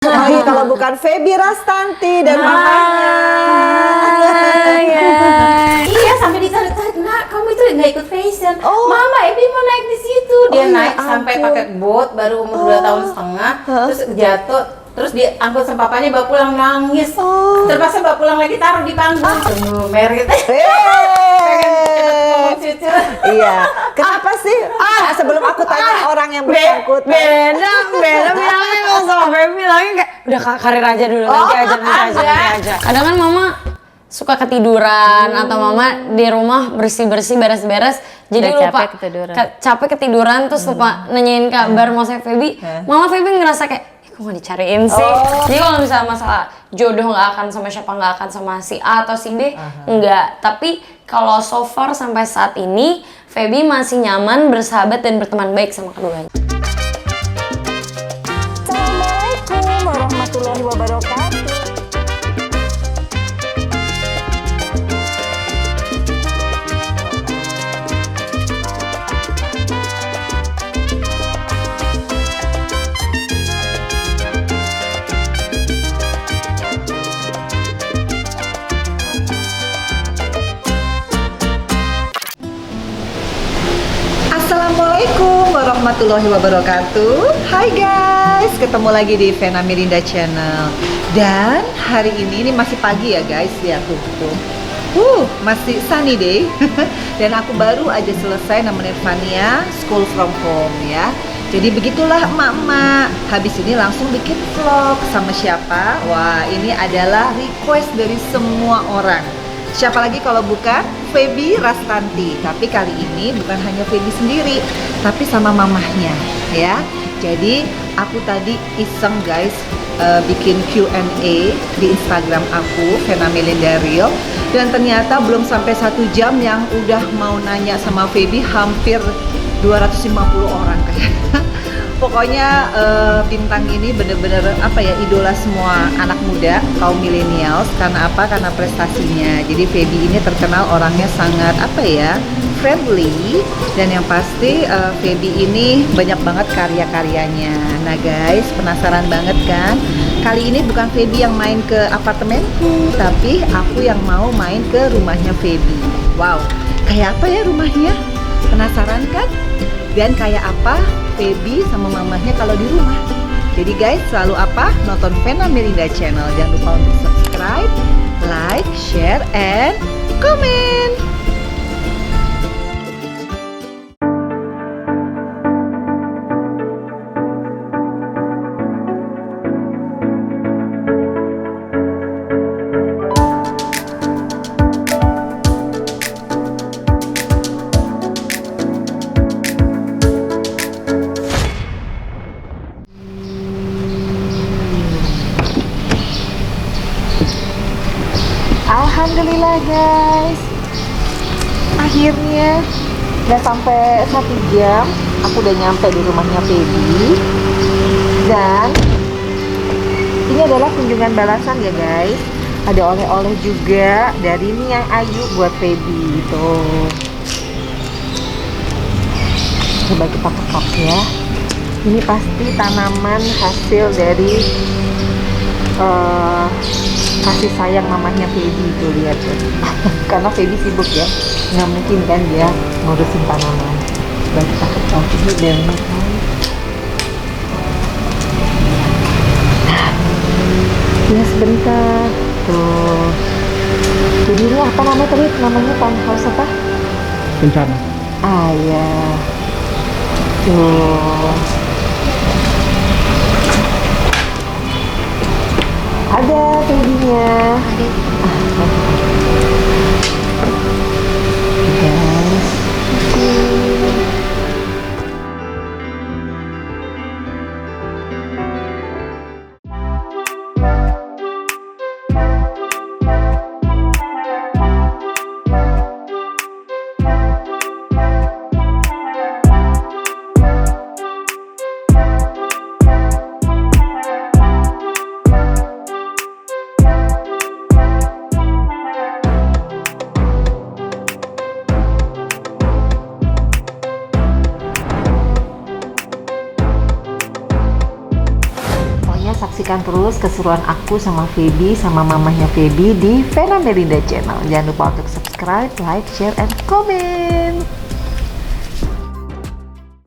Oh iya, kalau bukan Feby Rastanti dan mamanya. Iya, sampai ditarik-tarik, nak kamu itu nggak ikut fashion. Oh. Mama, Ebi mau naik di situ. Dia Oh, naik ya sampai ampun. pakai bot, baru umur 2 tahun setengah, terus jatuh. Terus diangkut sama papanya, bawa pulang nangis. Terpaksa bawa pulang lagi, taruh di panggung. Tunggu, Mer gitu. Pengen cepet cucu. Iya. Kenapa sih? Sebelum aku tanya orang yang bersangkutan. Beda bilangnya kalau sama Feby bilangnya kayak udah karir aja dulu, nanti aja. Kadang kan mama suka ketiduran atau mama di rumah bersih-bersih beres-beres jadi Udah lupa capek ketiduran. capek ketiduran terus lupa nanyain kabar mau saya Feby. Mama Feby ngerasa kayak kok nggak dicariin sih. Jadi kalau misalnya masalah jodoh nggak akan sama siapa, nggak akan sama si A atau si B, enggak. Tapi kalau so far sampai saat ini Feby masih nyaman bersahabat dan berteman baik sama keduanya. Assalamualaikum warahmatullahi wabarakatuh. Assalamualaikum warahmatullahi wabarakatuh. Hai guys, ketemu lagi di Vena Mirinda Channel. Dan hari ini masih pagi ya guys, lihat tuh. Masih sunny day. Dan aku baru aja selesai nemenin Fania school from home ya. Jadi begitulah emak-emak. Habis ini langsung bikin vlog sama siapa? Wah, ini adalah request dari semua orang. Siapa lagi kalau bukan Feby Rastanti. Tapi kali ini bukan hanya Feby sendiri, tapi sama mamahnya ya. Jadi aku tadi iseng guys bikin Q&A di Instagram aku Vena Mirinda Real, dan ternyata belum sampai 1 jam yang udah mau nanya sama Feby hampir 250 orang kayaknya. Pokoknya bintang ini bener-bener apa ya, idola semua anak muda kaum milenials. Karena apa? Karena prestasinya. Jadi Feby ini terkenal orangnya sangat apa ya, friendly, dan yang pasti Feby ini banyak banget karya-karyanya. Nah guys, penasaran banget kan? Kali ini bukan Feby yang main ke apartemenku, tapi aku yang mau main ke rumahnya Feby. Wow, kayak apa ya rumahnya? Penasaran kan? Dan kayak apa Feby sama mamahnya kalau di rumah. Jadi guys, selalu apa? Nonton Vena Mirinda Channel. Jangan lupa untuk subscribe, like, share, and comment. Alhamdulillah guys, akhirnya udah sampai 1 jam aku udah nyampe di rumahnya Feby. Dan ini adalah kunjungan balasan ya guys. Ada oleh-oleh juga dari Nia Ayu buat Feby itu. Coba kita ketok ya. Ini pasti tanaman hasil dari kasih sayang mamahnya Feby itu, lihat tuh. Karena Feby sibuk ya, nggak mungkin kan dia ngurusin tanaman. Coba kita ketok ini belnya kan. Ya sebentar tuh. Jadi ini apa namanya tadi? Namanya townhouse apa? Bencana. Ah ya. Tuh. Ada Febynya. Guys. saksikan terus keseruan aku sama Feby sama mamahnya Feby di Vena Melinda Channel. Jangan lupa untuk subscribe, like, share, and comment.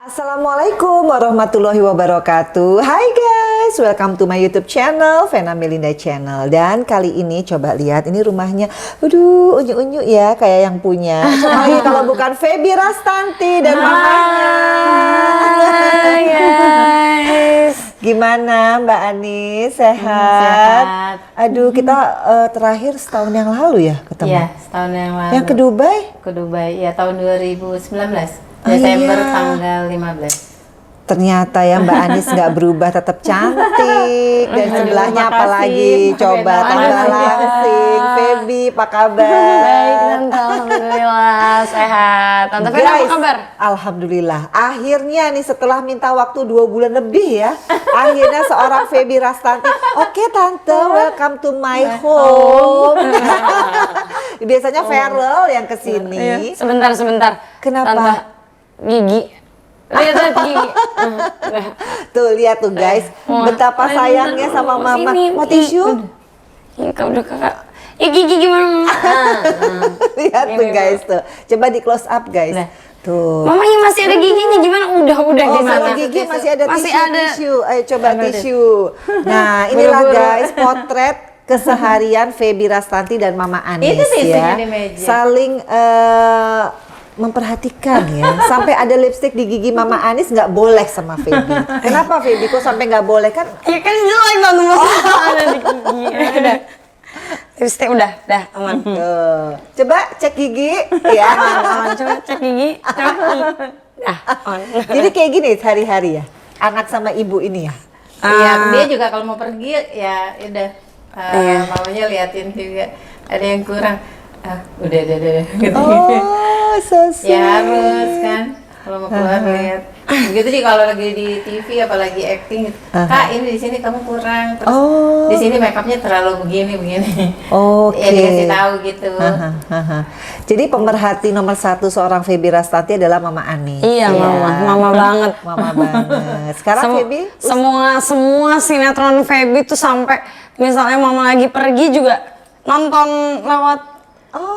Assalamualaikum warahmatullahi wabarakatuh. Hai guys, welcome to my YouTube channel Vena Melinda Channel. Dan kali ini coba lihat, ini rumahnya, aduh unyu-unyu ya kayak yang punya. Coba lagi kalau bukan Feby Rastanti dan mamanya. Hai guys. Gimana Mbak Ani, sehat? Sehat. Aduh, kita terakhir setahun yang lalu ya ketemu. Iya, setahun yang lalu. Yang ke Dubai? Ke Dubai, ya tahun 2019. Oh, Desember iya. tanggal 15. Ternyata ya Mbak Anis nggak berubah, tetap cantik. Dan sebelahnya makasih. apalagi coba Makasih. tambah langsing. Feby, apa kabar? Baik Tante, alhamdulillah sehat. Tante Vena apa Guys, kabar? alhamdulillah. Akhirnya nih setelah minta waktu 2 bulan lebih ya, akhirnya seorang Feby Rastanti. Oke Tante, welcome to my home. Biasanya Feral yang kesini. Sebentar. Kenapa? Tante, gigi. Lihat gigi. Tuh lihat tuh guys, betapa sayangnya sama mama. Mau tisu? Udah kakak. Gigi gimana? Lihat tuh guys tuh. Coba di close up guys. Nah. Tuh. Mamanya masih ada giginya gimana? Udah Oh, gimana? kalau gigi masih ada Masih tisu, ada. tisu. Ayo coba tisu. Nah, inilah guys potret keseharian Feby Rastanti dan Mama Anis Itu tisunya ya. di meja. Saling memperhatikan ya. Sampai ada lipstick di gigi Mama Anis nggak boleh sama Feby. Kenapa Feby kok sampai nggak boleh kan? Ya kan jelek banget maksudnya ada di gigi. Udah. Lipstick udah aman. Tuh. Coba cek gigi ya. Aman. Coba cek gigi. Coba. On. Jadi kayak gini hari-hari ya. Anak sama ibu ini ya. Iya, dia juga kalau mau pergi ya udah mamanya liatin juga ada yang kurang. Udah gitu. Oh, so sweet. Ya harus kan kalau mau keluar lihat. Begitu sih kalau lagi di TV apalagi acting gitu. Kak, ini di sini kamu kurang. Terus Oh. di sini makeupnya terlalu begini. Oke. Ya dikasih tahu gitu. Jadi pemerhati nomor 1 seorang Feby Rastanti adalah Mama Ani. Iya, mama banget. Mama banget. Sekarang Feby semua sinetron Feby tuh sampai misalnya mama lagi pergi juga nonton lewat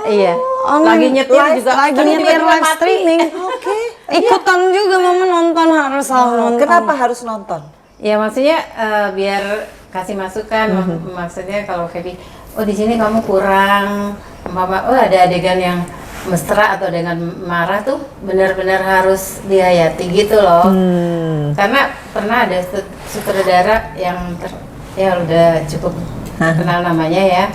Iya. Lagi nyetir juga. lagi nyetir live streaming. Oke. Ikutan juga mama nonton harus selalu nonton. Kenapa harus nonton? Ya maksudnya biar kasih masukan. Maksudnya kalau Feby, oh di sini kamu kurang. Mama, oh ada adegan yang mesra atau dengan marah tuh benar-benar harus dihayati gitu loh. Karena pernah ada sutradara yang ya udah cukup kenal namanya ya.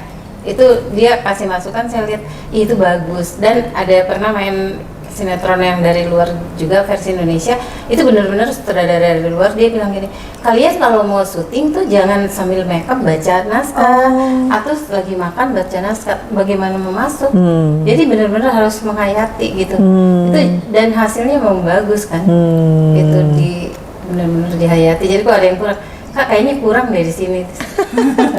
Itu dia kasih masukan, saya lihat itu bagus. Dan ada pernah main sinetron yang dari luar juga versi Indonesia, itu benar-benar sutradara dari luar, dia bilang gini, kalian kalau mau syuting tuh jangan sambil makeup baca naskah atau lagi makan baca naskah, bagaimana mau masuk. Jadi benar-benar harus menghayati gitu. Itu dan hasilnya memang bagus kan. Itu benar-benar dihayati. Jadi kalau ada yang kurang, Kak kayaknya kurang dari sini.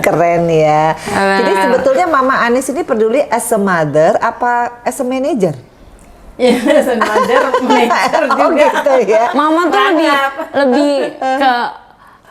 Keren ya. Jadi sebetulnya Mama Anis ini peduli as a mother apa as a manager? Ya, manager Oh juga. gitu ya. Mama tuh lebih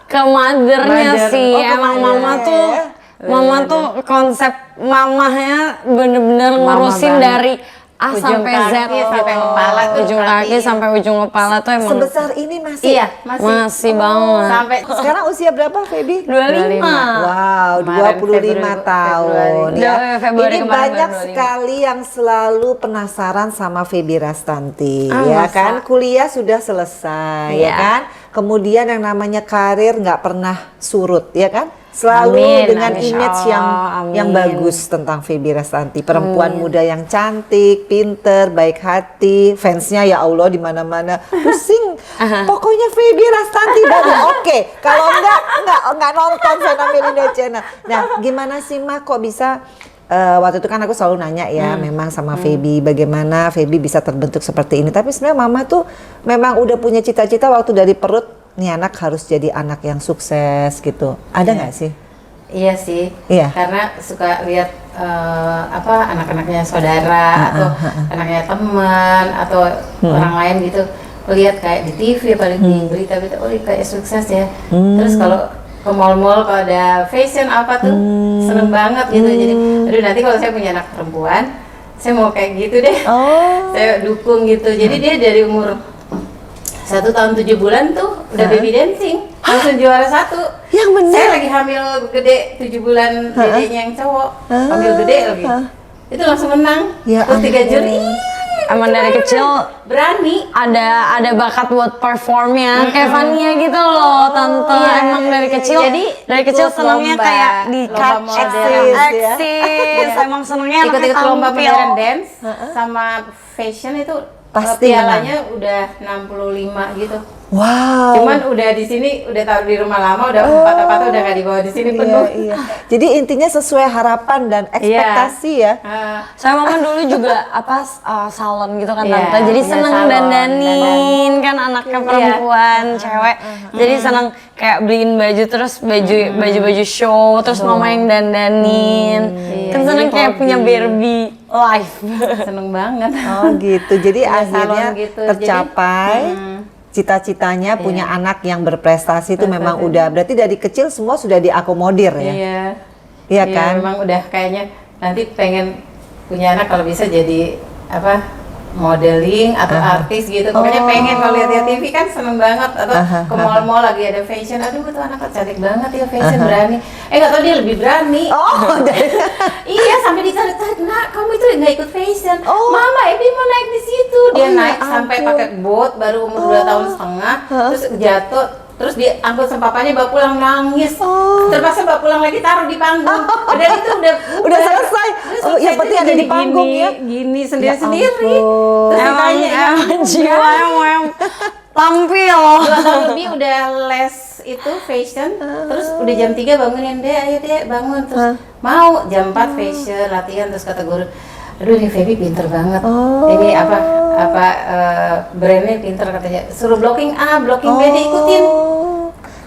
ke mothernya Mother. sih. Oh, ke Emang mothernya mama tuh konsep mamahnya bener-bener ngurusin banget. dari A Ujung sampai Z, kaki sampai kepala tuh ujung kaki perhatiin. sampai ujung kepala tuh emang Sebesar ini masih. Iya, masih banget. sampai Sekarang usia berapa Feby? 25. Wow, Kemarin 25 tahun Februari. ya. Februari Ini kemarin banyak 25. sekali yang selalu penasaran sama Feby Rastanti, ya masa? kan? Kuliah sudah selesai, ya Iya. kan? Kemudian yang namanya karir nggak pernah surut, ya kan? Selalu Amin, dengan amin, image insya yang Allah, yang amin. bagus tentang Feby Rastanti, perempuan muda yang cantik, pinter, baik hati, fansnya ya Allah di mana-mana. Pusing. Pokoknya Feby Rastanti baru oke. Kalau enggak nonton Vena Melinda Channel. Nah, gimana sih Ma kok bisa waktu itu kan aku selalu nanya ya, memang sama Feby bagaimana Feby bisa terbentuk seperti ini. Tapi sebenarnya Mama tuh memang udah punya cita-cita waktu dari perut, nih anak harus jadi anak yang sukses gitu. Ada nggak sih? Iya sih. Iya. Karena suka lihat anak-anaknya saudara atau anaknya teman atau orang lain gitu. Lihat kayak di TV apalagi di berita-berita, oh kayak sukses ya. Terus kalau ke mall-mall kalau ada fashion apa tuh seneng banget gitu. Jadi aduh nanti kalau saya punya anak perempuan saya mau kayak gitu deh. Saya dukung gitu. Jadi dia dari umur 1 tahun 7 bulan tuh udah baby dancing, langsung juara 1. Yang bener? Saya lagi hamil gede 7 bulan, dedenya yang cowok, hamil gede lagi. Itu langsung menang. Ya Terus 3 juri. Emang dari kecil Berani. ada bakat buat performnya kayak Fania gitu loh tante. Iya, Emang dari iya, kecil jadi dari kecil ikut senangnya lomba, kayak di lomba model. eksis. Emang senangnya anaknya Ikut-ikut lomba tampil. modern dance sama fashion itu Pasti pialanya udah 65 gitu. Wow. Cuman udah di sini udah taruh di rumah lama, udah patah-patah udah nggak dibawa di sini penuh. Iya. Jadi intinya sesuai harapan dan ekspektasi ya. Saya mama dulu juga salon gitu kan Iya, tante. Jadi iya, seneng salon, dandanin kan anaknya perempuan, cewek. Jadi seneng kayak beliin baju terus baju show terus mama yang dandanin. Iya, Kan seneng jadi kayak hobi. punya Barbie life. Seneng banget. Oh gitu. Jadi Iya, akhirnya salon gitu. tercapai cita-citanya punya anak yang berprestasi itu memang udah berarti dari kecil semua sudah diakomodir ya. Iya. Iya kan? Memang udah kayaknya nanti pengen punya anak kalau bisa jadi modeling atau artis gitu. Pokoknya pengen kalau lihat TV kan seneng banget atau ke mall-mall lagi ada fashion. Aduh, itu anak cantik banget ya fashion berani. Nggak tahu dia lebih berani. Iya, sampai ditarik-tarik, "Nak, kamu itu nggak ikut fashion." "Mama, Ebi mau naik di situ." Dia naik sampai pakai bot baru umur 2 tahun setengah, terus jatuh. Terus diangkut sama papanya, bawa pulang nangis. Terpaksa bawa pulang lagi taruh di panggung. Udah itu udah selesai. Oh, yang penting ada di panggung ya. Gini sendiri-sendiri. Terus ditanya, Emang jiwanya mau tampil. 2 tahun lebih udah les itu fashion. Terus udah jam 3 bangunin, "Dek, ayo Dek, bangun." Terus mau jam 4 fashion latihan. Terus kata guru, "Aduh, ini Feby pinter banget. Ini brandnya pinter," katanya. "Suruh blocking A, blocking B, diikutin."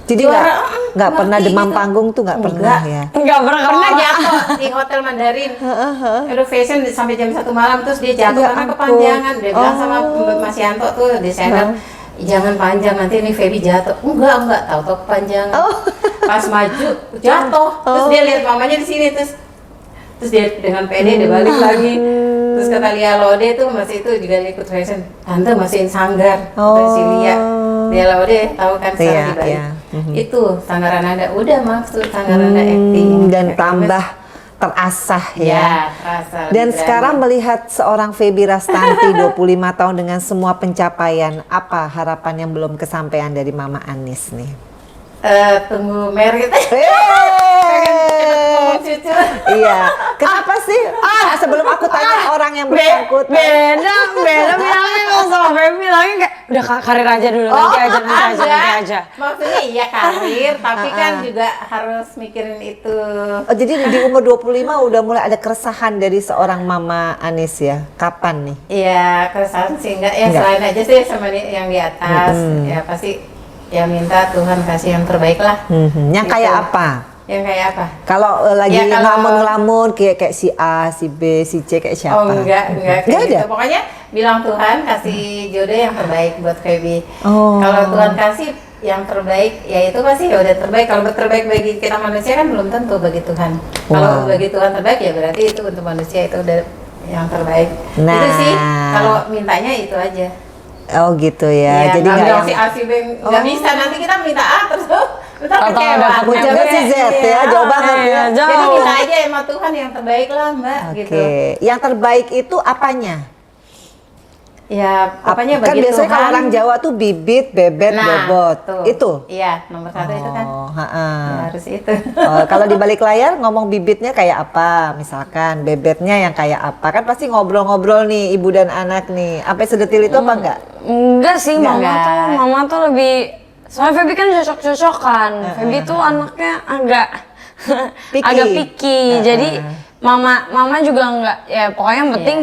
Jadi Juara, nggak pernah ngerti demam gitu. panggung tuh nggak pernah ya. Enggak pernah Pernah jatuh di Hotel Mandarin. Aduh, fashion sampai jam 1 malam terus dia jatuh Ya karena ampun. kepanjangan. Dia bilang sama Mas Yanto tuh di senat, "Jangan panjang nanti ini Feby jatuh." Enggak, tahu-tahu kepanjangan. Pas maju jatuh. Terus dia lihat mamanya di sini terus dia dengan pede dia balik lagi. Terus kata Lia Lode tuh masih itu juga ikut fashion. "Tante masih sanggar." Kata si Lia. Lia Lode tahu kan sekarang di Bali. Iya. Itu Sanggaran Nada udah maksud Sanggaran Nada acting Dan Kayak tambah terasah ya. ya terasa lebih Dan berani. sekarang melihat seorang Feby Rastanti 25 tahun dengan semua pencapaian, apa harapan yang belum kesampaian dari Mama Anis nih? Tunggu Mer gitu. Hey! Cucu. Iya. Kenapa sih? Sebelum aku tanya orang yang bersangkutan. Beda bilangnya kalau sama Feby bilangnya kayak udah karir aja dulu nanti aja. Maksudnya iya karir, tapi kan juga harus mikirin itu. Oh, jadi di umur 25 udah mulai ada keresahan dari seorang Mama Anis ya? Kapan nih? Iya, keresahan sih enggak ya, selain aja sih sama yang di atas. Ya pasti ya minta Tuhan kasih yang terbaik lah. Yang Gitu. kayak apa? Yang kayak apa? Kalau lagi Ya, kalau- ngelamun kayak si A, si B, si C kayak siapa? Oh enggak kayak Nggak gitu. ada? Pokoknya bilang Tuhan kasih jodoh yang terbaik buat Feby. Oh. Kalau Tuhan kasih yang terbaik, ya itu pasti ya udah terbaik. Kalau terbaik bagi kita manusia kan belum tentu bagi Tuhan. Kalau Wow. bagi Tuhan terbaik ya berarti itu untuk manusia itu udah yang terbaik. Nah. Itu sih kalau mintanya itu aja. Oh gitu ya. Iya, Jadi nggak nggak bilang yang si A si B nggak bisa. Nanti kita minta A terus kita Atau kecewa. dapatnya Puncaknya si Z ya, jauh banget ya. Jauh. Jadi minta aja sama Tuhan yang terbaik lah Mbak Oke, gitu. yang terbaik itu apanya? Ya, pokoknya Kan bagi biasanya Tuhan. kalau orang Jawa tuh bibit, bebet, bobot. tuh. Itu? Iya, nomor 1 itu kan. Oh, Ya, harus itu. Kalau di balik layar ngomong bibitnya kayak apa, misalkan bebetnya yang kayak apa, kan pasti ngobrol-ngobrol nih ibu dan anak nih. Sampai sedetil itu apa enggak? Enggak sih, Enggak. mama tuh lebih soalnya Feby kan cocok-cocokan. Feby tuh anaknya agak Picky. agak picky. Jadi mama juga enggak ya pokoknya yang penting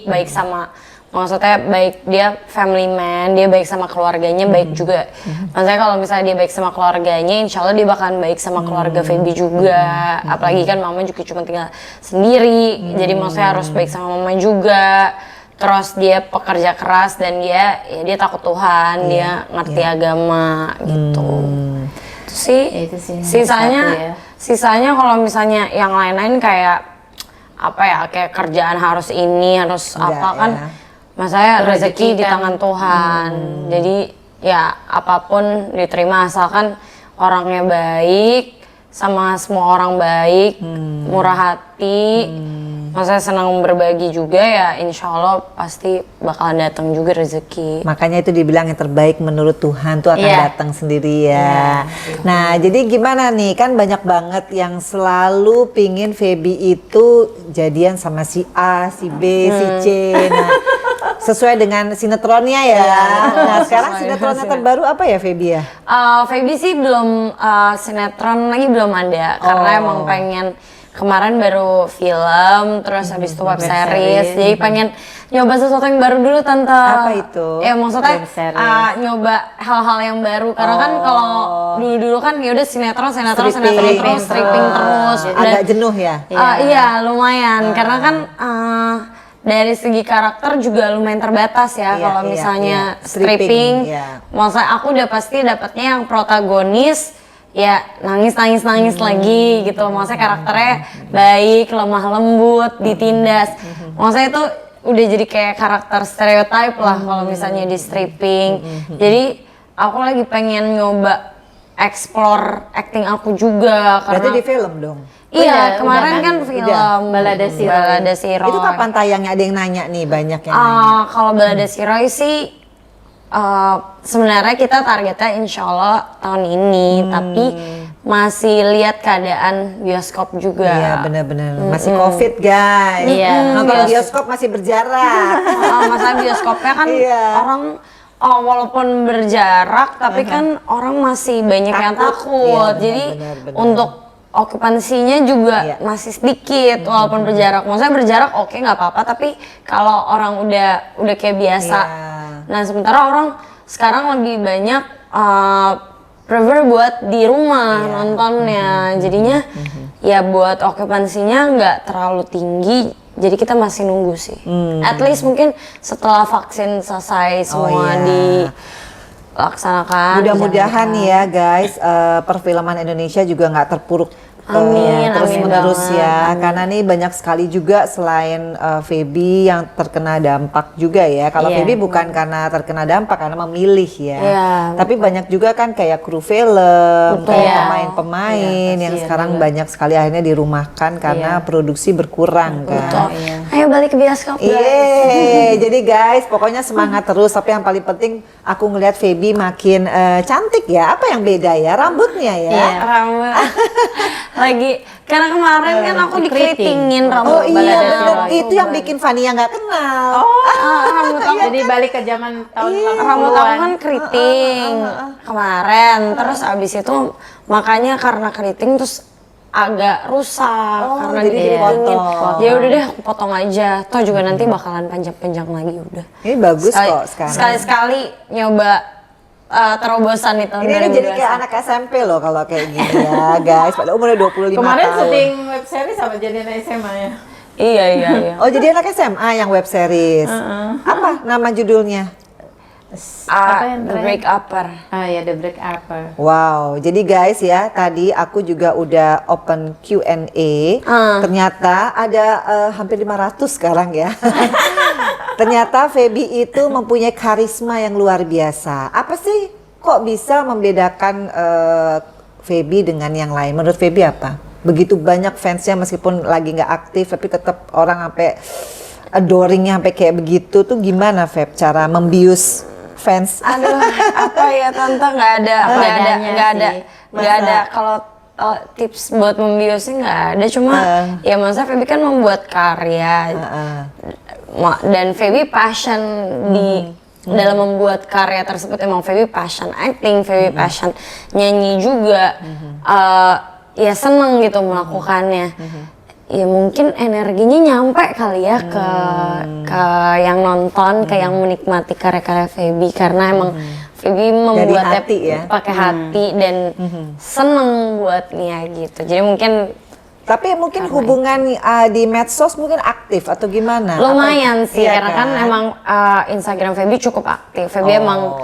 baik sama maksudnya baik dia family man, dia baik sama keluarganya, baik juga. Maksudnya kalau misalnya dia baik sama keluarganya, insya Allah dia bakalan baik sama keluarga Feby juga. Apalagi kan mama juga cuma tinggal sendiri, jadi maksudnya harus baik sama mama juga. Terus dia pekerja keras dan dia takut Tuhan, dia ngerti agama gitu. Itu sih. Itu sih Sisanya, satu ya. sisanya kalau misalnya yang lain-lain kayak apa ya, kayak kerjaan harus ini, harus Enggak, apa kan. ya. Mas saya rezeki di kan. tangan Tuhan. Jadi ya apapun diterima asalkan orangnya baik, sama semua orang baik, murah hati. Maksudnya senang berbagi juga ya, insya Allah pasti bakalan datang juga rezeki. Makanya itu dibilang yang terbaik menurut Tuhan tuh akan Iya. datang sendiri ya. Nah, jadi gimana nih? Kan banyak banget yang selalu pingin Feby itu jadian sama si A, si B, si C. Nah, sesuai dengan sinetronnya ya. Nah, sekarang sinetronnya terbaru apa ya Feby ya? Feby sih belum sinetron lagi belum ada karena emang pengen kemarin baru film terus habis itu web series jadi pengen nyoba sesuatu yang baru dulu tante. Apa itu? Ya maksudnya Web series. nyoba hal-hal yang baru karena kan kalau dulu kan ya udah sinetron terus stripping terus Agak jenuh ya. Iya lumayan karena kan dari segi karakter juga lumayan terbatas ya Iya, kalau iya, misalnya iya. stripping. Stripping, iya. Maksudnya aku udah pasti dapatnya yang protagonis ya nangis lagi gitu. Maksudnya karakternya baik, lemah lembut, ditindas. Maksudnya itu udah jadi kayak karakter stereotype lah kalau misalnya di stripping. Jadi aku lagi pengen nyoba explore acting aku juga Berarti karena di film dong. iya, Udah kemarin kan? kan film Balada Si Roy. Balada Si Roy. Itu kapan tayangnya? Ada yang nanya nih, banyak yang nanya. Kalau Balada Si Roy sih sebenarnya kita targetnya insya Allah tahun ini, tapi masih lihat keadaan bioskop juga. Iya benar-benar masih COVID guys. Iya. Nonton bioskop masih berjarak. Masa bioskopnya kan Iya. orang walaupun berjarak, tapi kan orang masih banyak yang Takut. takut. Iya, Jadi benar. untuk okupansinya juga Iya. masih sedikit walaupun berjarak. Maksudnya berjarak oke nggak apa-apa, tapi kalau orang udah kayak biasa. Iya. Nah sementara orang sekarang lebih banyak prefer buat di rumah nontonnya. Jadinya ya buat okupansinya nggak terlalu tinggi. Jadi kita masih nunggu sih. At least mungkin setelah vaksin selesai semua iya. dilaksanakan. Mudah-mudahan dijalankan. nih ya guys, perfilman Indonesia juga nggak terpuruk Amin, terus amin menerus banget, ya. Karena nih banyak sekali juga selain Feby yang terkena dampak juga ya. Kalau Iya. Feby bukan karena terkena dampak, karena memilih ya. Iya, Tapi banyak juga kan kayak kru film, Betul. kayak Iya. pemain-pemain yang kasihan sekarang juga. banyak sekali akhirnya dirumahkan karena produksi berkurang Betul. kan. Ayo balik ke bioskop guys. Iya, jadi guys, pokoknya semangat terus. Tapi yang paling penting, aku ngelihat Feby makin cantik ya. Apa yang beda ya? Rambutnya ya. Iya. Rambut lagi karena kemarin kan aku dikeritingin Oh rambut. iya Balada bener, Si Roy. itu yang bikin Fania nggak kenal. Rambut aku Jadi balik ke zaman tahun 80-an. rambut aku kan keriting kemarin, terus abis itu makanya karena keriting terus agak rusak karena jadi dikeringin. dipotong. Ya udah deh aku potong aja. Toh juga nanti bakalan panjang-panjang lagi udah. Ini bagus kok sekarang. Sekali-sekali nyoba terobosan di tahun Ini nih jadi 2021. kayak anak SMP loh kalau kayak gini ya guys. Padahal umurnya 25 Kemarin tahun. syuting web series sama jadi anak SMA ya. Iya. Oh jadi anak SMA yang web series. Apa nama judulnya? Apa yang The terakhir? Break Upper. Ah ya, The Break Upper. Wow, jadi guys ya, tadi aku juga udah open Q&A. Ternyata ada hampir 500 sekarang ya. Ternyata Feby itu mempunyai karisma yang luar biasa. Apa sih kok bisa membedakan Feby dengan yang lain? Menurut Feby apa? Begitu banyak fansnya meskipun lagi nggak aktif, tapi tetap orang sampai adoringnya sampai kayak begitu tuh gimana Feb cara membius fans? Aduh, apa ya tante nggak ada kalau tips buat membiusnya nggak ada, cuma ya maksudnya Feby kan membuat karya dan Feby passion di dalam membuat karya tersebut. Emang Feby passion acting, Feby passion nyanyi juga, ya seneng gitu melakukannya. Ya mungkin energinya nyampe kali ya ke yang nonton, ke yang menikmati karya-karya Feby, karena emang Feby membuatnya hati ya? pakai hati dan seneng buatnya gitu. Jadi mungkin Tapi mungkin hubungan di medsos mungkin aktif atau gimana? lumayan Apa- sih, iya karena kan emang Instagram Feby cukup aktif. Feby emang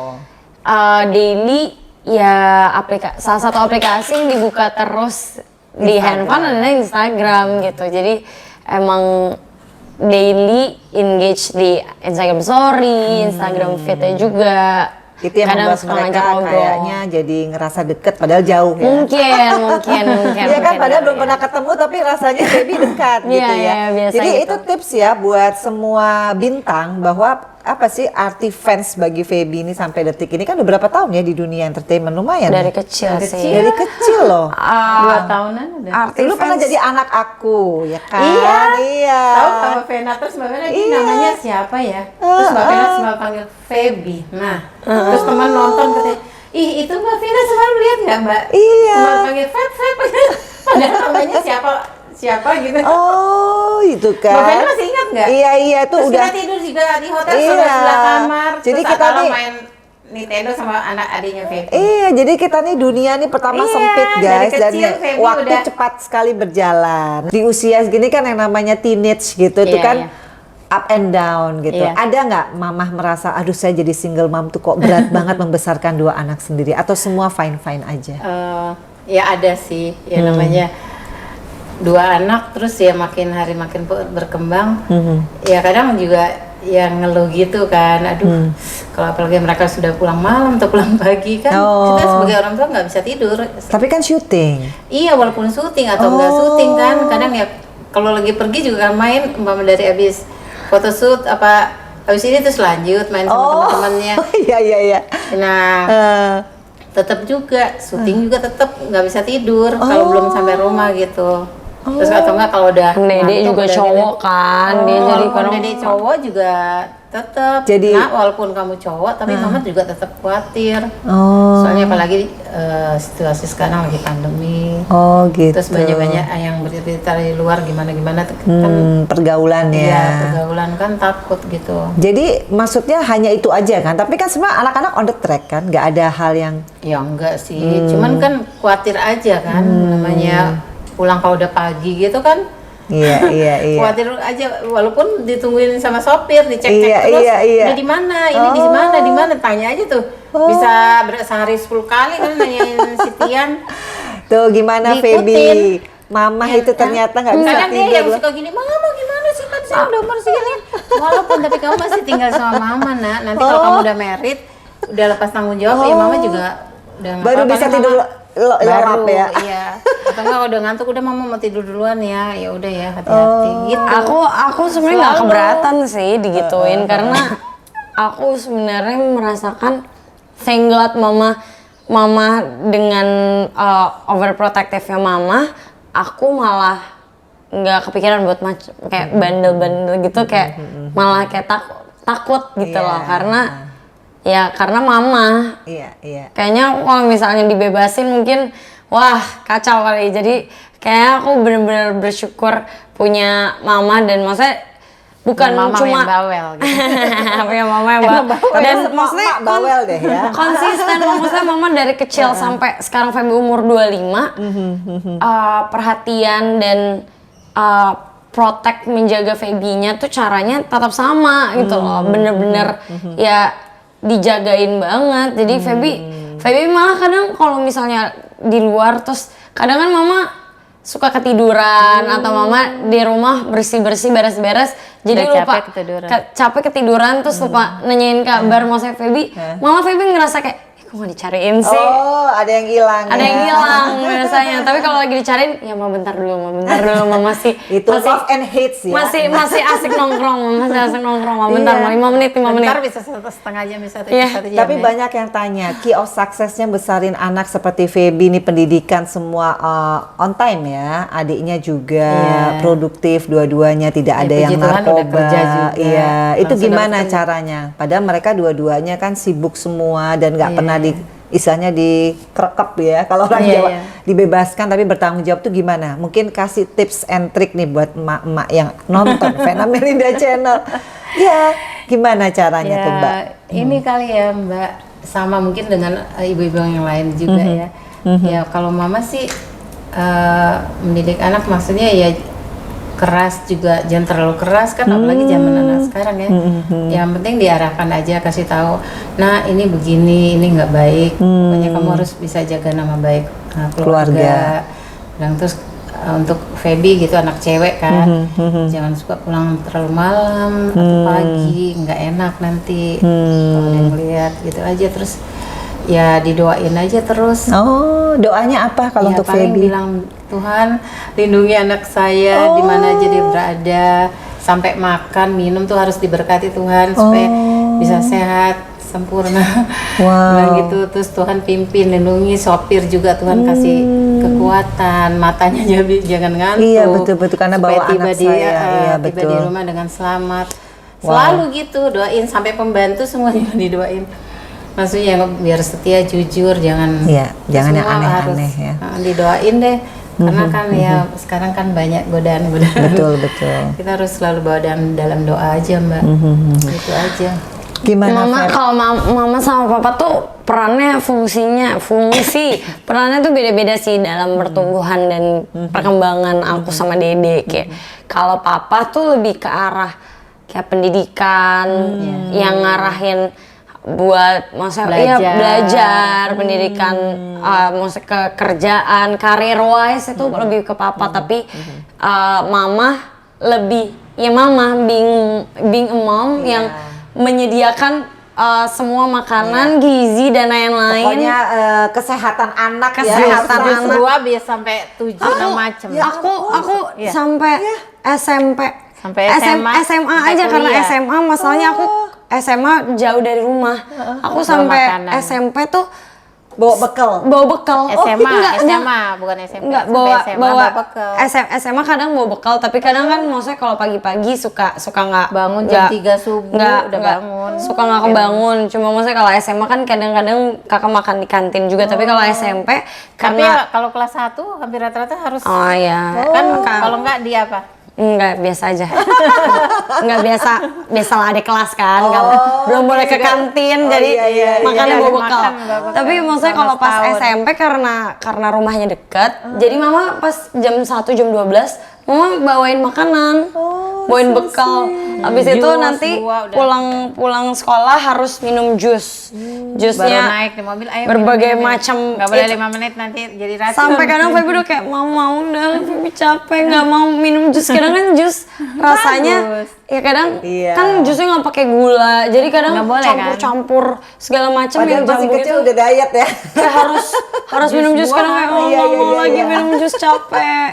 daily ya salah satu aplikasi yang dibuka terus di handphone adalah Instagram gitu. Jadi emang daily engage di Instagram Story, Instagram feed-nya juga. Itu yang kadang membuat suka mereka ngajak ngobrol. kayaknya jadi ngerasa deket padahal jauh ya. Mungkin. Iya kan, padahal belum pernah ketemu tapi rasanya baby dekat gitu Iya, ya. iya, biasa Jadi gitu. itu tips ya buat semua bintang bahwa apa sih arti fans bagi Feby ini sampai detik ini kan udah berapa tahun ya di dunia entertainment, lumayan. Dari ya? kecil sih. Dari kecil loh. 2 tahunan udah. Arti Lu pernah fans- jadi anak aku ya kan? Iya. Iya. Tahu sama Vena terus Mbak Vena ini Iya. namanya siapa ya? Terus Mbak Vena cuma panggil Feby. Nah, terus teman nonton katanya, ih itu Mbak Vena semalam lihat nggak Mbak? Iya. Cuma panggil Feb. Padahal namanya siapa gitu. Oh, itu kan. Mbak Vena masih ingat nggak? Iya, itu Terus udah. kita tidur juga di hotel Iya. sebelah kamar. Jadi terus kita kalau nih- main Nintendo sama anak adiknya Feby. Iya, jadi kita nih dunia nih pertama Iya, sempit dari guys dan kecil Feby waktu udah- cepat sekali berjalan. Di usia segini kan yang namanya teenage gitu itu Iya, kan iya. up and down gitu. Iya. Ada nggak mamah merasa aduh saya jadi single mom tuh kok berat banget membesarkan 2 anak sendiri atau semua fine-fine aja? Ya ada sih, ya namanya 2 anak terus ya makin hari makin berkembang. Ya kadang juga yang ngeluh gitu kan, aduh kalau apalagi mereka sudah pulang malam atau pulang pagi kan, Oh. kita sebagai orang tua nggak bisa tidur. Tapi kan syuting. Iya walaupun syuting atau nggak syuting kan, kadang ya kalau lagi pergi juga kan main, umpama dari habis photoshoot apa habis ini terus lanjut main sama teman-temannya. Iya. Nah tetap juga syuting juga tetap nggak bisa tidur kalau belum sampai rumah gitu. Terus atau enggak kalau udah Dede ngantuk, juga udah cowok kan, dia jadi walaupun kadang Dede cowok juga tetap. Jadi- nah, walaupun kamu cowok tapi mama juga tetap khawatir. Oh. Soalnya apalagi situasi sekarang lagi pandemi. Oh gitu. Terus banyak-banyak yang bercerita di luar gimana-gimana kan Pergaulan ya. ya pergaulan kan takut gitu. Jadi maksudnya hanya itu aja kan? Tapi kan sebenarnya anak-anak on the track kan? Nggak ada hal yang Ya enggak sih, cuman kan khawatir aja kan namanya pulang kalau udah pagi gitu kan. iya. Khawatir aja walaupun ditungguin sama sopir, dicek-cek Iya, terus. iya. Udah di mana? Ini di mana? Tanya aja tuh. Bisa sehari 10 kali kan nanyain si Tian. Tuh gimana Diikutin. Feby? Mama Ya, itu ternyata nggak bisa kadang dia tidur yang loh. suka gini, mama gimana sih kan saya udah umur segini. Walaupun tapi kamu masih tinggal sama mama nak. Nanti kalau kamu udah married, udah lepas tanggung jawab, ya mama juga udah nggak Baru apa-apa, bisa Mama. tidur lelap Baru, ya. iya. Atau enggak kalau udah ngantuk udah mama mau tidur duluan ya. Ya udah ya hati-hati gitu. aku sebenarnya nggak keberatan sih digituin karena aku sebenarnya merasakan thank God mama dengan overprotective-nya mama, aku malah nggak kepikiran buat kayak bandel-bandel gitu, kayak malah kayak takut gitu loh karena mama. Iya. Kayaknya kalau misalnya dibebasin mungkin wah kacau kali. Jadi kayaknya aku bener-bener bersyukur punya mama dan maksudnya bukan mama cuma yang bawel gitu. punya mama yang bawel. dan Semua maksudnya emak bawel deh ya. konsisten. Maksudnya mama dari kecil sampai sekarang Feby umur 25 perhatian dan protect menjaga Feby-nya tuh caranya tetap sama gitu loh. Bener-bener ya dijagain banget. Jadi Feby malah kadang kalau misalnya di luar terus kadang kan mama suka ketiduran atau mama di rumah bersih-bersih beres-beres jadi Udah lupa capek ketiduran. capek ketiduran terus lupa nanyain kabar mau saya Feby. Malah Feby ngerasa kayak kok nggak dicariin sih. Oh, ada yang hilang. Ada yang hilang biasanya. Tapi kalau lagi dicariin, ya mau bentar dulu, mama masih Itu love and hate sih ya. masih asik nongkrong, mau bentar, Iya. mau 5 menit. Bentar bisa setengah jam bisa Iya. 1 jam. Tapi ya. banyak yang tanya, key of suksesnya besarin anak seperti Feby ini pendidikan semua on time ya, adiknya juga Iya. produktif dua-duanya, tidak ada puji yang Tuhan udah narkoba. kerja juga. Iya, itu Langsung gimana dapet caranya? Padahal mereka dua-duanya kan sibuk semua dan nggak Iya. pernah istilahnya dikerekep ya, kalau orang Iya, Jawa iya. dibebaskan tapi bertanggung jawab tuh gimana? Mungkin kasih tips and trick nih buat emak-emak yang nonton Vena Melinda Channel. Ya, gimana caranya tuh Mbak? Ini kali ya Mbak, sama mungkin dengan ibu-ibu yang lain juga ya. Ya kalau mama sih mendidik anak maksudnya ya keras juga, jangan terlalu keras kan, apalagi zaman anak sekarang ya. Yang penting diarahkan aja, kasih tahu, nah ini begini, ini nggak baik, pokoknya kamu harus bisa jaga nama baik keluarga. Dan terus untuk Feby gitu, anak cewek kan, jangan suka pulang terlalu malam atau pagi, nggak enak nanti kalau dia ngeliat gitu aja. Terus ya didoain aja terus. Oh, doanya apa kalau Ya, untuk paling Feby? bilang, Tuhan lindungi anak saya di mana aja dia berada, sampai makan minum tuh harus diberkati Tuhan supaya bisa sehat sempurna. Bilang gitu. Terus Tuhan pimpin, lindungi sopir juga, Tuhan kasih kekuatan, matanya jangan ngantuk. Iya, betul-betul, karena supaya bawa tiba anak di, saya. Iya, tiba betul. di rumah dengan selamat. Selalu gitu doain, sampai pembantu semuanya didoain. Maksudnya biar setia, jujur, jangan jangan yang semua aneh-aneh harus, ya. Didoain deh, karena kan ya sekarang kan banyak godaan-godaan. Betul. Kita harus selalu bawa dalam doa aja, Mbak. Itu aja. Gimana Mama, Feb? kalau mama sama papa tuh perannya perannya tuh beda-beda sih dalam pertumbuhan dan perkembangan aku sama Dede. Kayak kalau papa tuh lebih ke arah kayak pendidikan, yang ngarahin buat maksudnya belajar pendidikan, maksudnya ke kerjaan, karir wise itu lebih ke papa. Tapi mama lebih mama being a mom yang menyediakan semua makanan, gizi dan lain-lain. Pokoknya kesehatan anak Kesehatan ya. anak. Dua biar sampai 7 macam. Aku sampai SMP, Sampai SMA sampai aja, karena kuliah. SMA masalahnya aku SMA jauh dari rumah. Aku sampai makanan. SMP tuh Bawa bekal. SMA, enggak, SMA bukan SMP. Enggak, Sampai bawa bekal. SMA kadang bawa bekal, tapi kadang kan maksudnya kalau pagi-pagi suka nggak Bangun jam 3 subuh udah bangun. suka nggak kebangun. Cuma maksudnya kalau SMA kan kadang-kadang kakak makan di kantin juga, tapi kalau SMP Tapi karena kalau kelas 1 hampir rata-rata harus kan kalau enggak dia apa? enggak, biasa aja. Enggak biasa lah, ada kelas kan. Belum boleh ke kantin, jadi makannya bawa bekal. Tapi maksudnya kalau pas SMP karena rumahnya dekat, jadi mama pas jam 1 jam 12 mama bawain makanan, bawain bekal. Habis itu nanti pulang sekolah harus minum jus. Jusnya Baru naik di mobil, ayo berbagai minum. macam. Nggak boleh 5 menit nanti jadi racun. Sampai kadang Feby udah kayak mau udah, Feby capek nggak mau minum jus. Kadang kan jus rasanya ya kadang kan jusnya nggak pakai gula, jadi kadang Nggak boleh, campur segala macam Padahal yang masih campur kecil itu. udah diet ya. Kayak harus minum jus, kadang kayak nggak mau lagi minum jus, capek.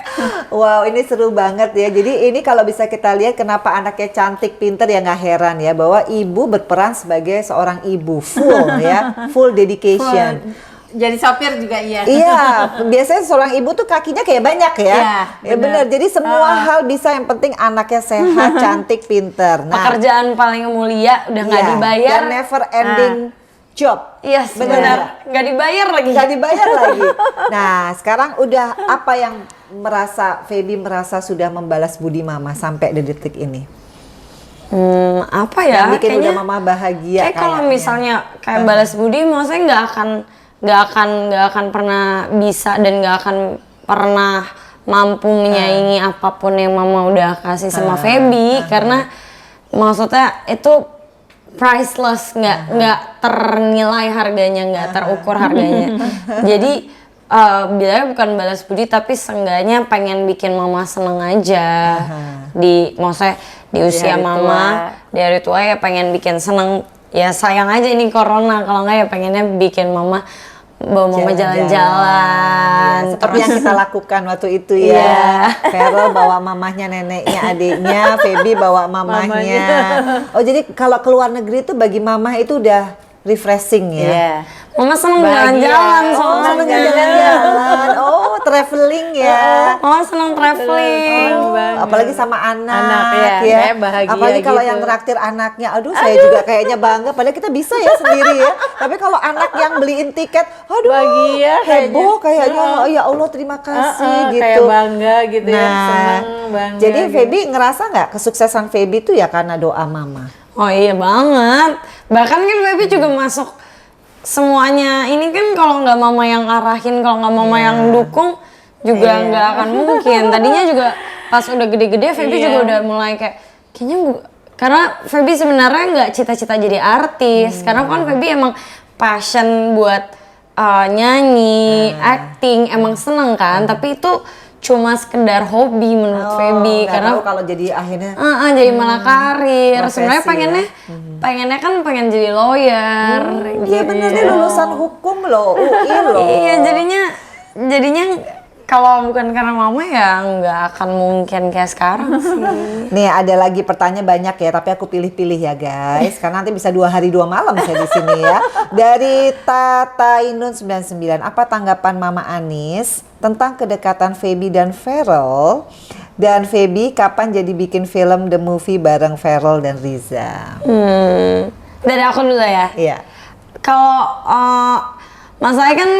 Wow, ini seru banget ya. Jadi ini kalau bisa kita lihat kenapa anaknya cantik, pinter ya, nggak heran ya bahwa ibu berperan sebagai seorang ibu full ya, full dedication. Jadi sopir juga iya. Iya, biasanya seorang ibu tuh kakinya kayak banyak ya. Iya, Bener. Jadi semua hal bisa, yang penting anaknya sehat, cantik, pinter. Nah, Pekerjaan paling mulia udah nggak dibayar. dan never ending job. Yes, benar. Nggak dibayar lagi. Nggak dibayar lagi. Nah, sekarang udah apa yang Feby merasa sudah membalas budi mama sampai detik ini? Apa ya? Yang bikin Kayaknya udah mama bahagia. kayak kalau kayaknya. misalnya kayak balas budi, maksudnya nggak akan pernah bisa dan nggak akan pernah mampu menyaingi apapun yang mama udah kasih sama Feby, karena maksudnya itu priceless, nggak ternilai harganya, nggak terukur harganya. Jadi bilangnya bukan balas budi, tapi seenggaknya pengen bikin mama seneng aja maksudnya di usia mama di hari tua ya, pengen bikin seneng. Ya sayang aja ini corona, kalau nggak ya pengennya bikin mama bawa mama jalan-jalan. Ya, seperti yang kita lakukan waktu itu ya. Feral bawa mamahnya, neneknya, adiknya, Feby bawa mamahnya. Oh, jadi kalau keluar negeri itu bagi mamah itu udah refreshing ya. Iya. Mama seneng Bahagia. jalan-jalan Oh, soalnya. seneng jalan-jalan. Oh, traveling ya. Mama seneng traveling. Apalagi sama anak ya. ya. Kayak bahagia Apalagi kalau gitu. yang traktir anaknya. Aduh, saya juga kayaknya bangga. Padahal kita bisa ya sendiri ya. Tapi kalau anak yang beliin tiket, aduh, Bahagia heboh kayaknya. Oh, ya Allah, terima kasih gitu. Kayak bangga gitu ya, Nah, seneng bangga. jadi gitu. Feby ngerasa nggak kesuksesan Feby itu ya karena doa mama? Oh iya banget. Bahkan kan Feby juga masuk semuanya. Ini kan kalau nggak mama yang arahin, kalau nggak mama yang dukung juga nggak akan mungkin. Tadinya juga pas udah gede-gede Feby juga udah mulai kayak kayaknya karena Feby sebenarnya nggak cita-cita jadi artis, karena kan Feby emang passion buat nyanyi, acting, emang seneng kan, tapi itu cuma sekedar hobi menurut Feby karena kalau jadi akhirnya jadi malah karir. Sebenarnya pengennya kan pengen jadi lawyer. Iya bener, dia lulusan hukum loh, UI loh. Iya jadinya kalau bukan karena mama ya nggak akan mungkin kayak sekarang sih. Nih ada lagi pertanyaan banyak ya, tapi aku pilih-pilih ya guys, karena nanti bisa 2 hari 2 malam saya di sini ya. Dari Tata Inun 99, apa tanggapan Mama Anis tentang kedekatan Feby dan Ferrell? Dan Feby kapan jadi bikin film The Movie bareng Ferrell dan Riza? Dari aku dulu ya. Iya. Kalau masalahnya kan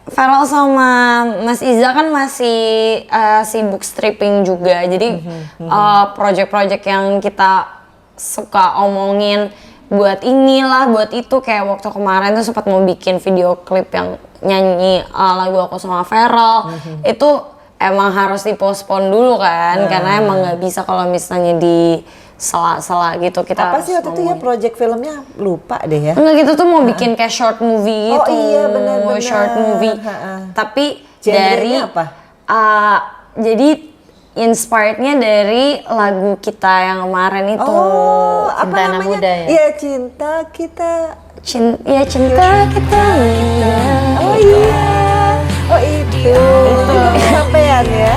Ferrell sama Mas Iza kan masih sibuk stripping juga, jadi project-project yang kita suka omongin buat inilah, buat itu, kayak waktu kemarin tuh sempat mau bikin video klip yang nyanyi lagu aku sama Ferrell, itu emang harus dipospon dulu kan, karena emang nggak bisa kalau misalnya di sela-sela gitu kita apa harus sih waktu itu ya project filmnya, lupa deh ya. Enggak gitu tuh mau bikin kayak short movie gitu. Oh iya benar-benar. Short movie. Tapi Genre-nya dari apa? Jadi inspirednya dari lagu kita yang kemarin itu. Oh, apa Cinta Anak namanya? Muda ya? Iya, cinta kita. Cinta kita muda. Oh iya. Oh itu. Belum kesampaian ya.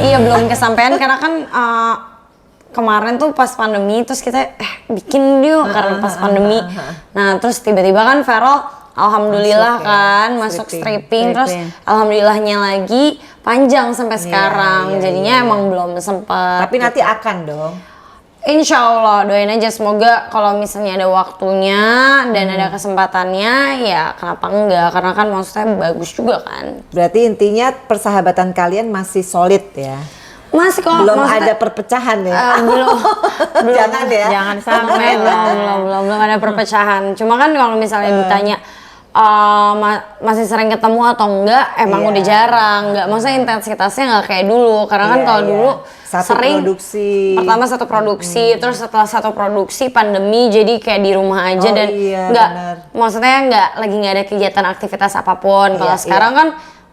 Iya belum kesampaian karena kan kemarin tuh pas pandemi terus kita bikin yuk karena pas pandemi. Nah terus tiba-tiba kan Ferrell alhamdulillah masuk stripping, terus alhamdulillahnya lagi panjang sampai sekarang. Jadinya emang belum sempet. Tapi nanti akan dong. Insya Allah doain aja, semoga kalau misalnya ada waktunya dan ada kesempatannya ya kenapa enggak, karena kan maksudnya bagus juga kan. Berarti intinya persahabatan kalian masih solid ya. Masih kok, Belum ada perpecahan ya. belum Jangan ya. Jangan sampai belum ada perpecahan. Cuma kan kalau misalnya ditanya masih sering ketemu atau enggak, emang udah jarang. Enggak, maksudnya intensitasnya nggak kayak dulu. Karena kan kalau dulu sering produksi. Pertama satu produksi, terus setelah satu produksi pandemi, jadi kayak di rumah aja dan nggak, maksudnya nggak ada kegiatan aktivitas apapun. Kalau sekarang kan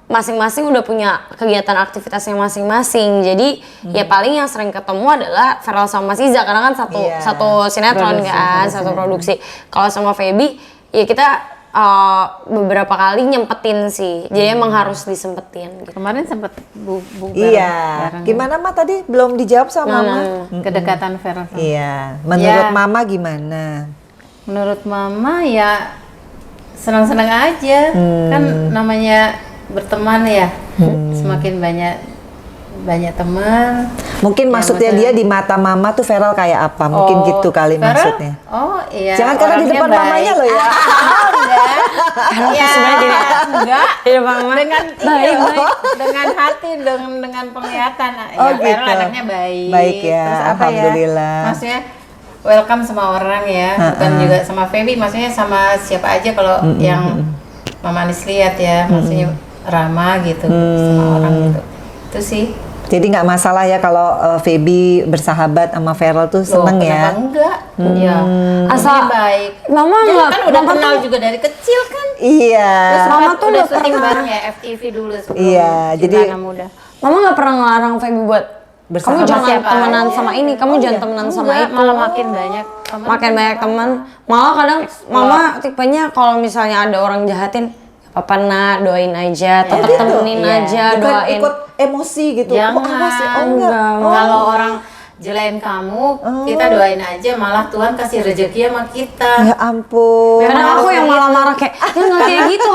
masing-masing udah punya kegiatan aktivitasnya masing-masing, jadi ya paling yang sering ketemu adalah Ferrell sama Mas Iza karena kan satu sinetron kan, satu produksi. Kalau sama Feby ya kita beberapa kali nyempetin sih, jadi emang harus disempetin gitu. Kemarin sempet bareng. Iya. Gimana Ma tadi belum dijawab sama Mama? Kedekatan Ferrell. Iya. Menurut Mama gimana? Menurut Mama ya senang-senang aja, kan namanya berteman ya, semakin banyak teman. Mungkin maksudnya dia di mata Mama tuh Ferrell kayak apa? Mungkin gitu kali Ferrell? maksudnya. Oh iya. Jangan karena di depan mamanya loh ya. Enggak. Ya, enggak. Di depan Mama Dengan baik. dengan hati, dengan penglihatan. Oh, Ya, Ferrell gitu. anaknya baik. Baik ya, Terus apa alhamdulillah. ya? Maksudnya welcome sama orang ya, bukan juga sama Feby, maksudnya sama siapa aja kalau yang Mama Anis lihat ya, maksudnya ramah gitu sama orang gitu. Itu sih. Jadi nggak masalah ya kalau Feby bersahabat sama Ferrell tuh seneng ya? Kenapa enggak? Iya. Asal baik. Mama Jadi nggak, kan udah Mama kenal tuh- juga dari kecil kan. Iya. Mama tuh udah udah syuting pernah. bareng ya FTV dulu sebelum Iya, Cinta jadi- Anak Muda. Mama nggak pernah ngelarang Feby buat kamu Bersahabat jangan siapa temenan aja. sama ini, kamu jangan temenan sama Enggak, itu. malah makin banyak teman. Makin banyak teman. Malah kadang Mama tipenya kalau misalnya ada orang jahatin, apa nak doain aja, tetap gitu? temenin aja, Bukan doain. ikut emosi gitu. Jangan. Oh, awas ya. Oh, enggak. Kalau orang jelain kamu, kita doain aja, malah Tuhan kasih rezeki sama kita. Ya ampun. Kadang aku yang malah marah kayak, ya nggak kayak gitu,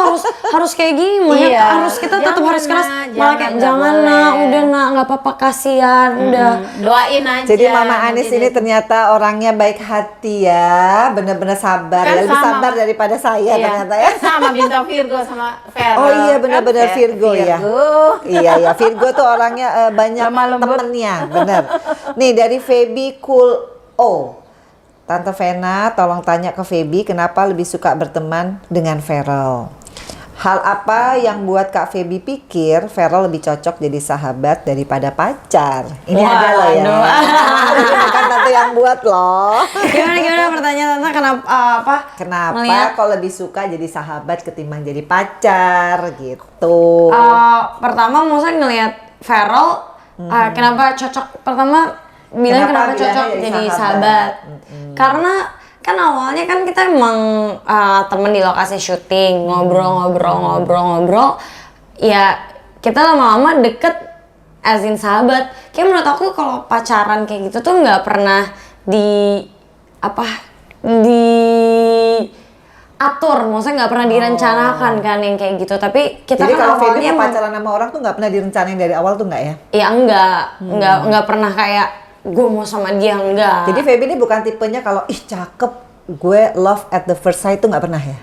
harus kayak gini, makanya Iya. harus kita tetap Jangan, harus keras. Nak, Malah jangan, kayak nggak jangan boleh." nak, udah nak, nggak apa-apa kasihan, udah. Doain aja. Jadi Mama Anis Nanti ini ternyata orangnya baik hati ya, bener-bener sabar Kan ya, lebih sama. sabar daripada saya iya. ternyata ya. Kan sama bintang Virgo sama Ferrell. Oh iya benar-benar Kan Virgo ya. Iya ya, Virgo tuh orangnya banyak Lemah lembut. temennya, bener. Nih dari Feby Cool O. Tante Vena tolong tanya ke Feby kenapa lebih suka berteman dengan Ferrell. Hal apa yang buat Kak Feby pikir Vero lebih cocok jadi sahabat daripada pacar? Ini ada loh ya. Ini bukan tante yang buat loh. Gimana pertanyaan tante, kenapa Kenapa kok lebih suka jadi sahabat ketimbang jadi pacar gitu? Pertama maksudnya ngelihat Vero, kenapa cocok? Pertama bilang kenapa cocok jadi sahabat? Karena kan awalnya kan kita emang temen di lokasi syuting, ngobrol, ya kita lama-lama deket as in sahabat. Kayak menurut aku kalau pacaran kayak gitu tuh nggak pernah diatur, maksudnya nggak pernah direncanakan kan yang kayak gitu. Tapi kita jadi kan kalau Feby awalnya pacaran sama orang tuh nggak pernah direncanain dari awal tuh nggak ya? ya nggak pernah kayak gue mau sama dia, enggak. Jadi Feby ini bukan tipenya kalau ih cakep, gue love at the first sight tuh nggak pernah ya?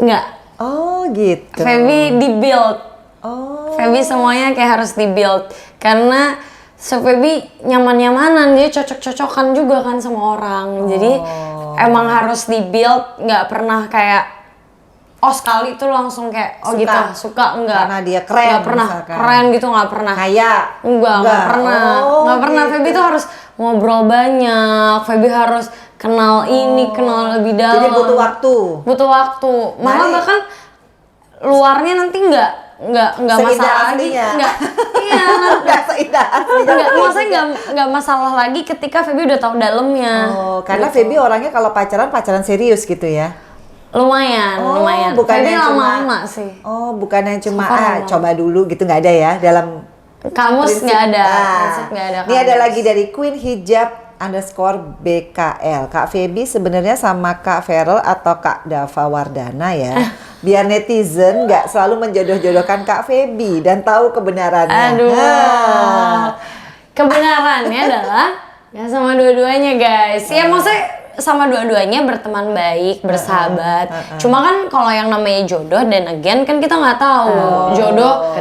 Enggak. Oh gitu. Feby di-build. Oh. Feby semuanya kayak harus di-build. Karena Feby nyaman-nyamanan, dia cocok-cocokan juga kan sama orang. Jadi emang harus di-build, nggak pernah kayak sekali tuh langsung kayak suka enggak. Karena dia keren. Nggak pernah misalkan. keren gitu, nggak pernah. Kayak Nggak pernah. Nggak pernah. Gitu. Feby tuh harus ngobrol banyak. Feby harus kenal ini, kenal lebih dalam. Jadi butuh waktu. Butuh waktu. Malah bahkan luarnya nanti nggak masalah lagi. Nggak. Iya. Nggak seindah aslinya. Maksudnya nggak masalah lagi ketika Feby udah tahu dalamnya. Karena gitu. Feby orangnya kalau pacaran serius gitu ya. Lumayan. Bukan Feby yang lama-lama sih. Bukan yang cuma coba dulu gitu, nggak ada ya dalam Kamus nggak ada. Prinsip nggak ada. Ini ada lagi dari Queen Hijab _BKL. Kak Feby sebenarnya sama Kak Vero atau Kak Dava Wardana ya? Biar netizen nggak selalu menjodoh-jodohkan Kak Feby dan tahu kebenarannya. Aduh. Kebenarannya adalah ya sama dua-duanya guys. Ya maksudnya sama dua-duanya berteman baik, bersahabat. Cuma kan kalau yang namanya jodoh dan again kan kita nggak tahu jodoh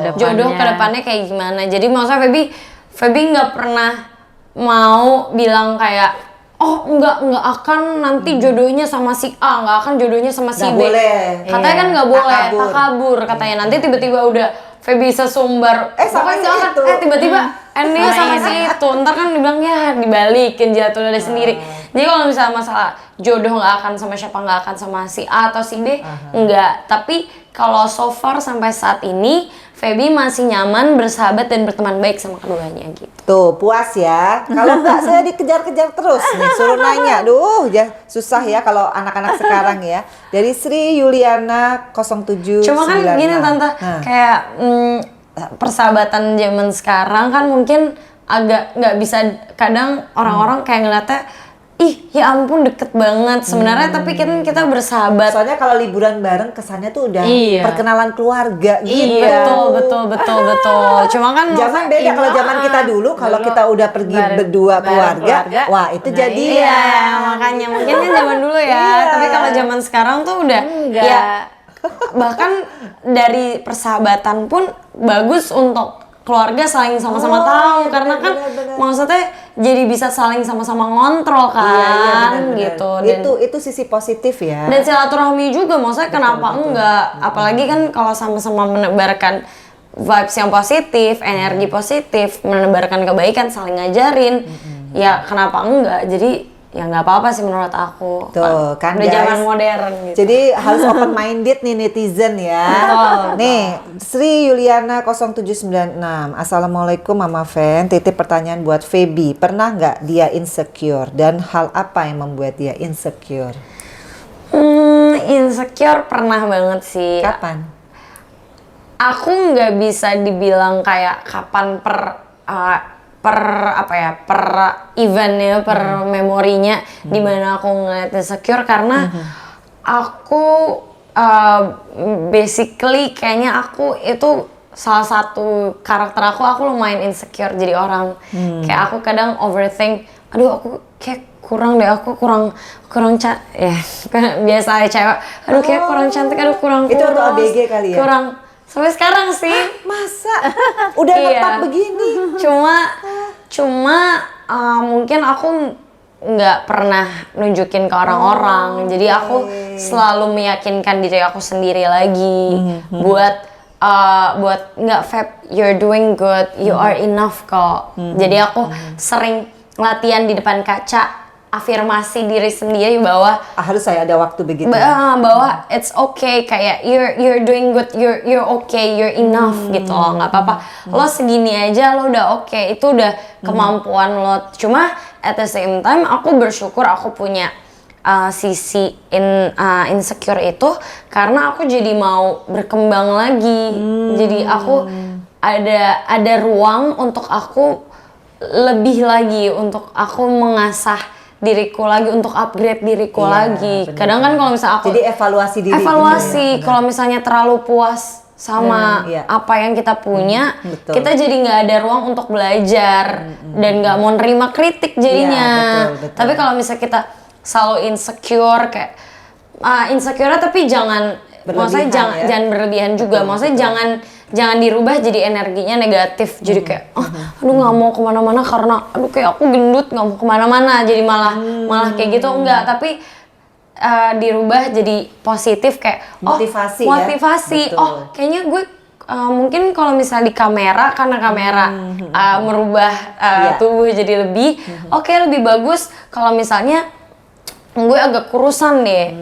kedepannya kayak gimana. Jadi maksudnya Feby nggak pernah mau bilang kayak nggak akan nanti jodohnya sama si A, nggak akan jodohnya sama si B. Boleh. Katanya kan nggak boleh, takabur katanya. Nanti tiba-tiba udah Feby sesumbar, sama si itu. tiba-tiba endingnya sama si itu. Ntar kan dibilang ya dibalikin, jatuh dari sendiri. Jadi kalau misalnya masalah jodoh nggak akan sama siapa, nggak akan sama si A atau si B, enggak. Tapi kalau so far sampai saat ini Feby masih nyaman, bersahabat dan berteman baik sama keduanya gitu. Tuh, puas ya. Kalau enggak saya dikejar-kejar terus nih, suruh nanya. Duh, ya susah ya kalau anak-anak sekarang ya. Dari Sri Yuliana 0796. Cuma kan gini Tante, kayak persahabatan zaman sekarang kan mungkin agak nggak bisa, kadang orang-orang kayak ngeliatnya ih ya ampun deket banget sebenarnya, tapi kan kita bersahabat. Soalnya kalau liburan bareng kesannya tuh udah perkenalan keluarga gitu. Betul. Cuma kan zaman beda kalau zaman kita dulu, kalau kita udah pergi berdua keluarga, wah itu jadi makanya mungkin kan zaman dulu ya. Tapi kalau zaman sekarang tuh udah ya bahkan dari persahabatan pun bagus untuk keluarga saling sama-sama tahu, karena kan maksudnya jadi bisa saling sama-sama ngontrol kan, gitu. Dan itu sisi positif ya. Dan silaturahmi juga, maksudnya kenapa enggak? Apalagi kan kalau sama-sama menebarkan vibes yang positif, energi positif, menebarkan kebaikan, saling ngajarin, ya kenapa enggak? Jadi ya nggak apa-apa sih menurut aku. Tuh kan udah guys, zaman modern gitu. Jadi harus open minded nih netizen ya. Nih Sri Yuliana 0796. Assalamualaikum Mama Fan. Titip pertanyaan buat Feby. Pernah nggak dia insecure dan hal apa yang membuat dia insecure? Insecure pernah banget sih. Kapan? Aku nggak bisa dibilang kayak kapan per eventnya, per memorinya dimana aku ngeliat insecure, karena aku basically kayaknya aku itu salah satu karakter aku lumayan insecure jadi orang. Kayak aku kadang overthink, aduh aku kayak kurang deh, aku kurang ya biasa cewek, aduh kayak kurang cantik, aduh kurang itu untuk ABG kali ya? Kurang sampai sekarang sih. Masa? Udah tepat begini? Cuma mungkin aku nggak pernah nunjukin ke orang-orang. Jadi aku selalu meyakinkan diri aku sendiri lagi buat nggak Feb, you're doing good, you are enough kok. Jadi aku sering latihan di depan kaca, afirmasi diri sendiri bahwa Harus saya ada waktu begitu. bahwa it's okay, kayak you're doing good, you're okay, you're enough gitu loh, nggak apa-apa. Lo segini aja lo udah oke, itu udah kemampuan lo. Cuma at the same time aku bersyukur aku punya sisi insecure itu karena aku jadi mau berkembang lagi. Jadi aku ada ruang untuk aku lebih lagi, untuk aku mengasah diriku lagi, untuk upgrade diriku lagi. Bener. Kadang kan kalau misalnya aku Jadi evaluasi diri. kalau misalnya terlalu puas sama apa yang kita punya, betul. kita jadi nggak ada ruang untuk belajar dan nggak mau nerima kritik jadinya. Betul. Tapi kalau misalnya kita selalu insecure kayak insecure tapi jangan maksudnya jangan berlebihan juga. Maksudnya jangan dirubah jadi energinya negatif. Jadi kayak aduh nggak mau kemana-mana karena aduh kayak aku gendut nggak mau kemana-mana. Jadi malah kayak gitu enggak. Tapi dirubah jadi positif kayak motivasi motivasi. Ya? Kayaknya gue mungkin kalau misalnya di kamera, karena kamera merubah tubuh jadi lebih lebih bagus. Kalau misalnya gue agak kurusan deh,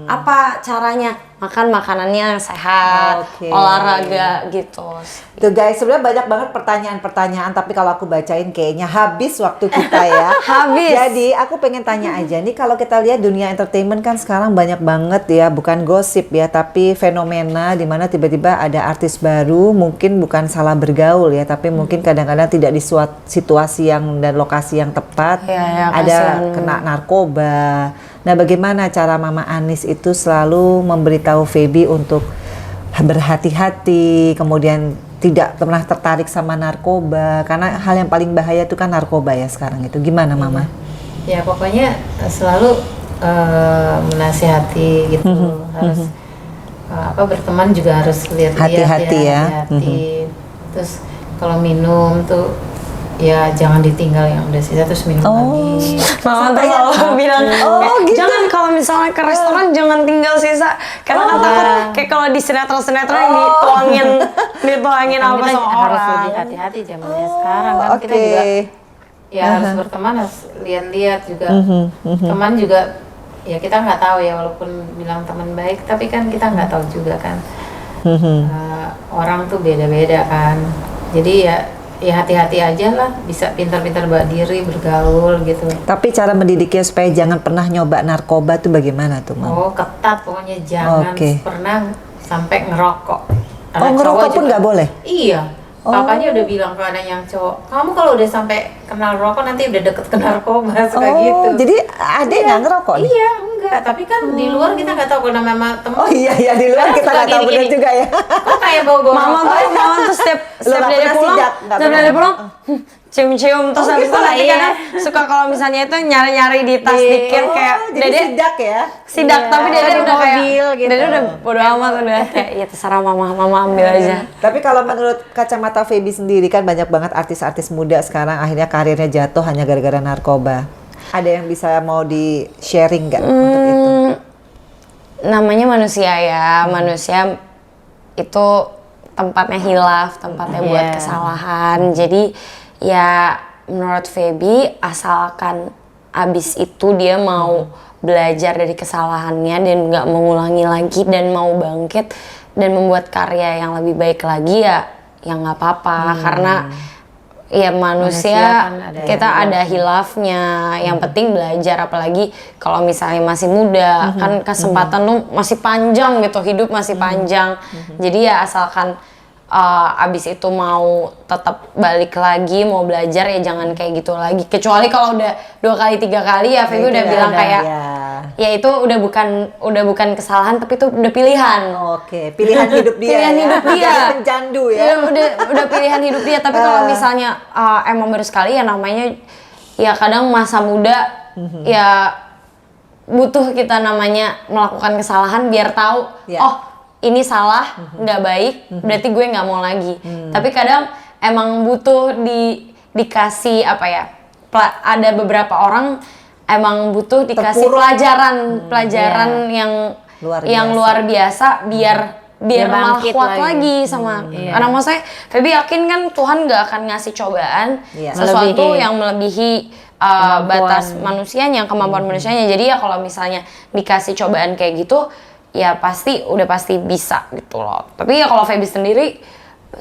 apa caranya? Makan makanannya yang sehat, olahraga gitu. Tuh guys, sebenarnya banyak banget pertanyaan-pertanyaan, tapi kalau aku bacain kayaknya habis waktu kita ya. Habis. Jadi aku pengen tanya aja nih, kalau kita lihat dunia entertainment kan sekarang banyak banget ya, bukan gosip ya, tapi fenomena dimana tiba-tiba ada artis baru, mungkin bukan salah bergaul ya, tapi mungkin kadang-kadang tidak di situasi yang dan lokasi yang tepat, ada kena narkoba. Nah, bagaimana cara Mama Anis itu selalu memberitahu Feby untuk berhati-hati, kemudian tidak pernah tertarik sama narkoba, karena hal yang paling bahaya itu kan narkoba ya sekarang itu. Gimana Mama? Ya pokoknya selalu menasihati gitu, harus berteman juga harus lihat-lihat hati-hati ya. Hati-hati. Terus kalau minum tuh ya jangan ditinggal yang udah sisa terus minum lagi. Mama tuh selalu bilang gitu. jangan kalau misalnya ke restoran jangan tinggal sisa, karena kan takut kayak kalau di sinetron dituangin apa kita sama harus orang. lebih hati-hati zamannya sekarang kan. Kita juga ya harus berteman, harus lihat-lihat juga. Teman juga ya kita nggak tahu ya, walaupun bilang teman baik tapi kan kita nggak tahu juga kan. Orang tuh beda-beda kan, jadi ya hati-hati aja lah, bisa pintar-pintar bawa diri, bergaul gitu. Tapi cara mendidiknya supaya jangan pernah nyoba narkoba tuh bagaimana tuh Mama? Ketat pokoknya, jangan pernah sampai ngerokok. Ngerokok pun nggak boleh? Iya. Papanya udah bilang ke anak yang cowok, kamu kalau udah sampai kenal rokok nanti udah deket ke narkoba, suka gitu. Jadi adik nggak ngerokok nih? Iya, enggak. Tapi kan di luar kita nggak tahu kalau nama temen. Iya, di luar kita nggak tahu benar juga ya. Kok kayak bau-bau Mama tuh setiap dari pulang cium-cium terus habis itu nanti kadang suka kalau misalnya itu nyari-nyari di tas dikit kayak Dede sidak ya? Sidak, tapi Dede udah kayak gitu. Dede udah bodo amat, udah kayak ya terserah mama ambil aja. Tapi kalau menurut kacamata Feby sendiri kan banyak banget artis-artis muda sekarang akhirnya karirnya jatuh hanya gara-gara narkoba. Ada yang bisa mau di sharing nggak untuk itu? Namanya manusia ya, manusia itu tempatnya hilaf, tempatnya buat kesalahan. Jadi ya menurut Feby asalkan abis itu dia mau belajar dari kesalahannya dan nggak mengulangi lagi dan mau bangkit dan membuat karya yang lebih baik lagi ya nggak apa-apa. Karena ya manusia kan kita ada hilafnya. Yang penting belajar, apalagi kalau misalnya masih muda kan kesempatan lu masih panjang gitu, hidup masih panjang. Jadi ya asalkan abis itu mau tetap balik lagi, mau belajar ya jangan kayak gitu lagi. Kecuali kalau udah 2 kali 3 kali ya Feby udah bilang kayak ya itu udah bukan kesalahan tapi itu udah pilihan. Pilihan hidup dia. Pilihan hidup dia. Pencandu ya. Udah pilihan hidup dia. Tapi kalau misalnya emang baru sekali ya namanya ya kadang masa muda ya butuh kita namanya melakukan kesalahan biar tahu ini salah, nggak baik, berarti gue nggak mau lagi. Tapi kadang emang butuh dikasih apa ya? Ada beberapa orang emang butuh dikasih Terpuruk. pelajaran yang luar biasa biar Dia malah bangkit kuat lagi. lagi sama karena maksudnya Feby yakin kan Tuhan nggak akan ngasih cobaan sesuatu Melebihi. yang melebihi batas manusianya, kemampuan manusianya. Jadi ya kalau misalnya dikasih cobaan kayak gitu ya udah pasti bisa gitu loh. Tapi ya kalau Feby sendiri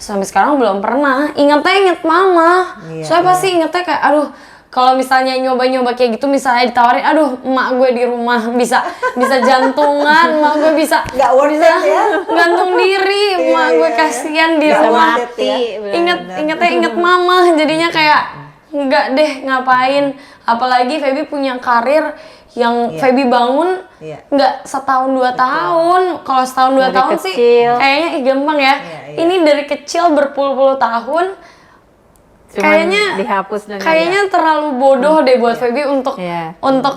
sampai sekarang belum pernah inget mama. Soalnya pasti ingetnya kayak aduh, kalau misalnya nyoba-nyoba kayak gitu, misalnya ditawarin, aduh emak gue di rumah bisa jantungan, emak gue bisa Nggak worth it ya? gantung diri, emak gue kasihan di Nggak rumah. worth it ya? Inget mama, jadinya kayak enggak deh ngapain. Apalagi Feby punya karir yang Feby bangun nggak setahun 2 tahun. Kalau setahun 2 tahun sih kayaknya gampang ya. Ini dari kecil berpuluh-puluh tahun. Kayaknya dihapus dengan kayaknya terlalu bodoh deh buat Feby untuk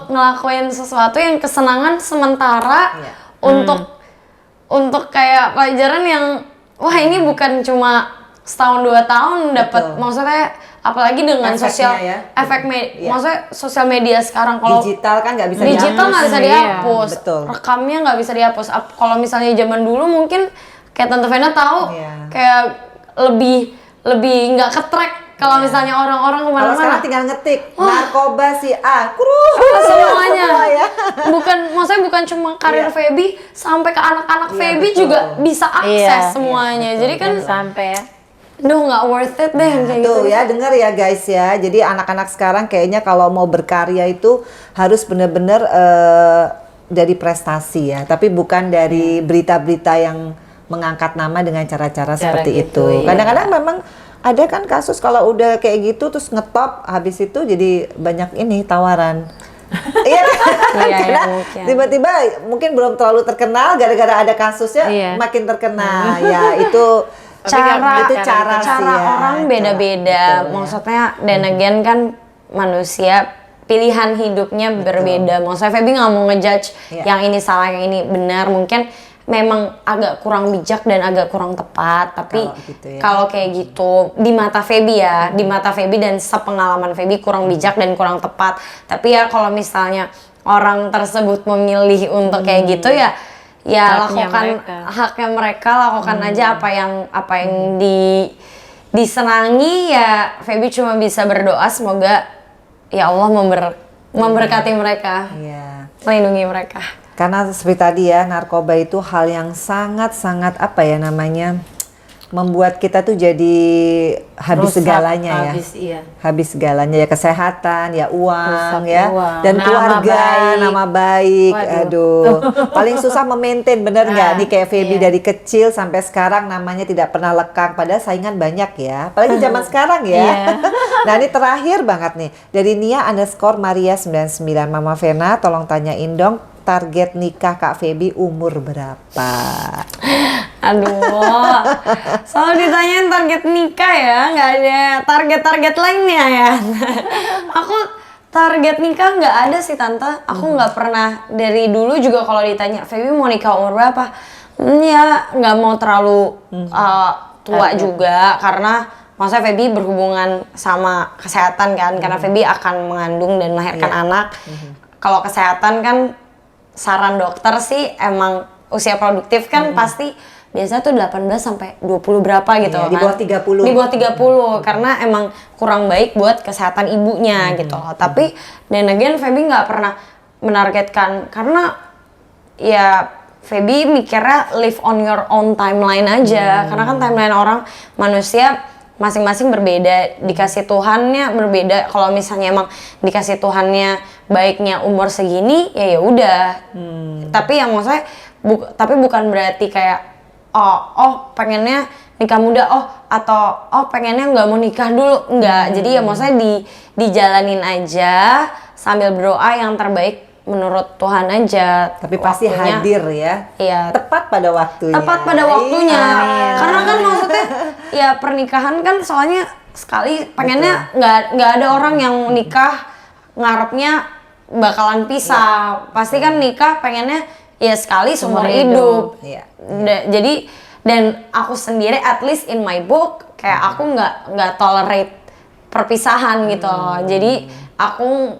ngelakuin sesuatu yang kesenangan sementara untuk kayak pelajaran yang wah ini bukan cuma setahun 2 tahun dapat, maksudnya apalagi dengan maksudnya sosial media sekarang, kalau digital kan nggak bisa dihapus, Betul. rekamnya nggak bisa dihapus. Kalau misalnya zaman dulu mungkin kayak Tante Vena tahu kayak lebih nggak ke-track. Kalau misalnya orang-orang Kalau kemana-mana, sekarang tinggal ngetik narkoba si A, semuanya. Maksudnya bukan cuma karir Feby, sampai ke anak-anak Feby juga bisa akses semuanya. Jadi kan sampai ya. Duh nggak worth it deh kayak gitu. Tuh ya, dengar ya guys ya. Jadi anak-anak sekarang kayaknya kalau mau berkarya itu harus benar-benar dari prestasi ya, tapi bukan dari berita-berita yang mengangkat nama dengan cara-cara seperti itu. Kadang-kadang memang ada kan kasus kalau udah kayak gitu terus ngetop, habis itu jadi banyak ini tawaran. Iya, karena tiba-tiba mungkin belum terlalu terkenal, gara-gara ada kasusnya makin terkenal. Ya itu cara orang beda-beda. Maksudnya dan again kan manusia pilihan hidupnya berbeda. Maksudnya Feby nggak mau ngejudge yang ini salah, yang ini benar. Mungkin memang agak kurang bijak dan agak kurang tepat, tapi kalau kayak gitu di mata Feby ya, di mata Feby dan sepengalaman Feby kurang bijak dan kurang tepat. Tapi ya kalau misalnya orang tersebut memilih untuk kayak gitu ya lakukan haknya mereka, lakukan aja apa yang disenangi ya. Feby cuma bisa berdoa semoga ya Allah memberkati mereka, melindungi mereka. Karena seperti tadi ya, narkoba itu hal yang sangat-sangat apa ya namanya, membuat kita tuh jadi habis segalanya habis segalanya ya, kesehatan ya, uang dan keluarga, nama baik. Aduh, paling susah memaintain, bener nggak nih kayak Feby dari kecil sampai sekarang namanya tidak pernah lekang, padahal saingan banyak ya, apalagi zaman sekarang ya. Nah ini terakhir banget nih dari Nia_Maria99, Mama Vena tolong tanyain dong target nikah Kak Feby umur berapa? Aduh, selalu ditanyain target nikah ya, nggak ada target-target lainnya ya. Aku target nikah nggak ada sih Tante, aku nggak pernah dari dulu juga kalau ditanya Feby mau nikah umur berapa, ya nggak mau terlalu tua juga, karena maksudnya Feby berhubungan sama kesehatan kan, karena Feby akan mengandung dan melahirkan anak. Kalau kesehatan kan saran dokter sih emang usia produktif kan pasti biasanya tuh 18 sampai 20 berapa gitu kan. Di bawah 30. Di bawah 30 karena emang kurang baik buat kesehatan ibunya gitu. Tapi dan again Feby nggak pernah menargetkan, karena ya Feby mikirnya live on your own timeline aja. Karena kan timeline orang manusia masing-masing berbeda, dikasih Tuhannya berbeda. Kalau misalnya emang dikasih Tuhannya baiknya umur segini, ya udah. Tapi yang maksudnya, tapi bukan berarti kayak oh pengennya nikah muda, atau pengennya nggak mau nikah dulu, enggak. Jadi ya maksudnya dijalanin aja sambil berdoa yang terbaik menurut Tuhan aja. Tapi pasti waktunya, hadir ya. Iya. Tepat pada waktunya. Tepat pada waktunya. Karena kan maksudnya ya pernikahan kan soalnya sekali, pengennya nggak ada orang yang nikah ngarepnya bakalan pisah. Pasti kan nikah pengennya ya sekali seumur hidup. Jadi dan aku sendiri at least in my book kayak aku nggak tolerate perpisahan gitu. Jadi aku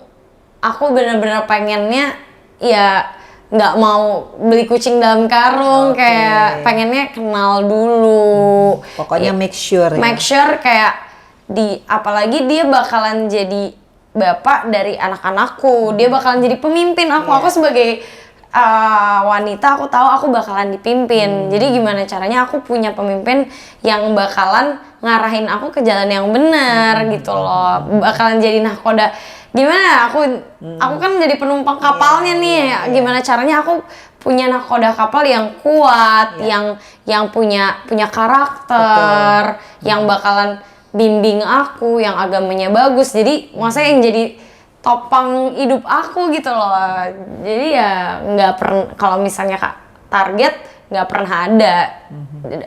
aku bener-bener pengennya ya nggak mau beli kucing dalam karung, kayak pengennya kenal dulu. Pokoknya make sure ya. Make sure kayak apalagi dia bakalan jadi bapak dari anak-anakku, dia bakalan jadi pemimpin aku. Aku sebagai wanita, aku tahu aku bakalan dipimpin. Jadi gimana caranya aku punya pemimpin yang bakalan ngarahin aku ke jalan yang benar gitu loh. Bakalan jadi nahkoda. Gimana aku kan jadi penumpang kapalnya nih. Gimana caranya aku punya nahkoda kapal yang kuat, yang punya karakter, yang bakalan bimbing aku, yang agamanya bagus. Jadi maksudnya yang jadi topang hidup aku gitu loh. Jadi ya nggak pernah, kalau misalnya target nggak pernah ada,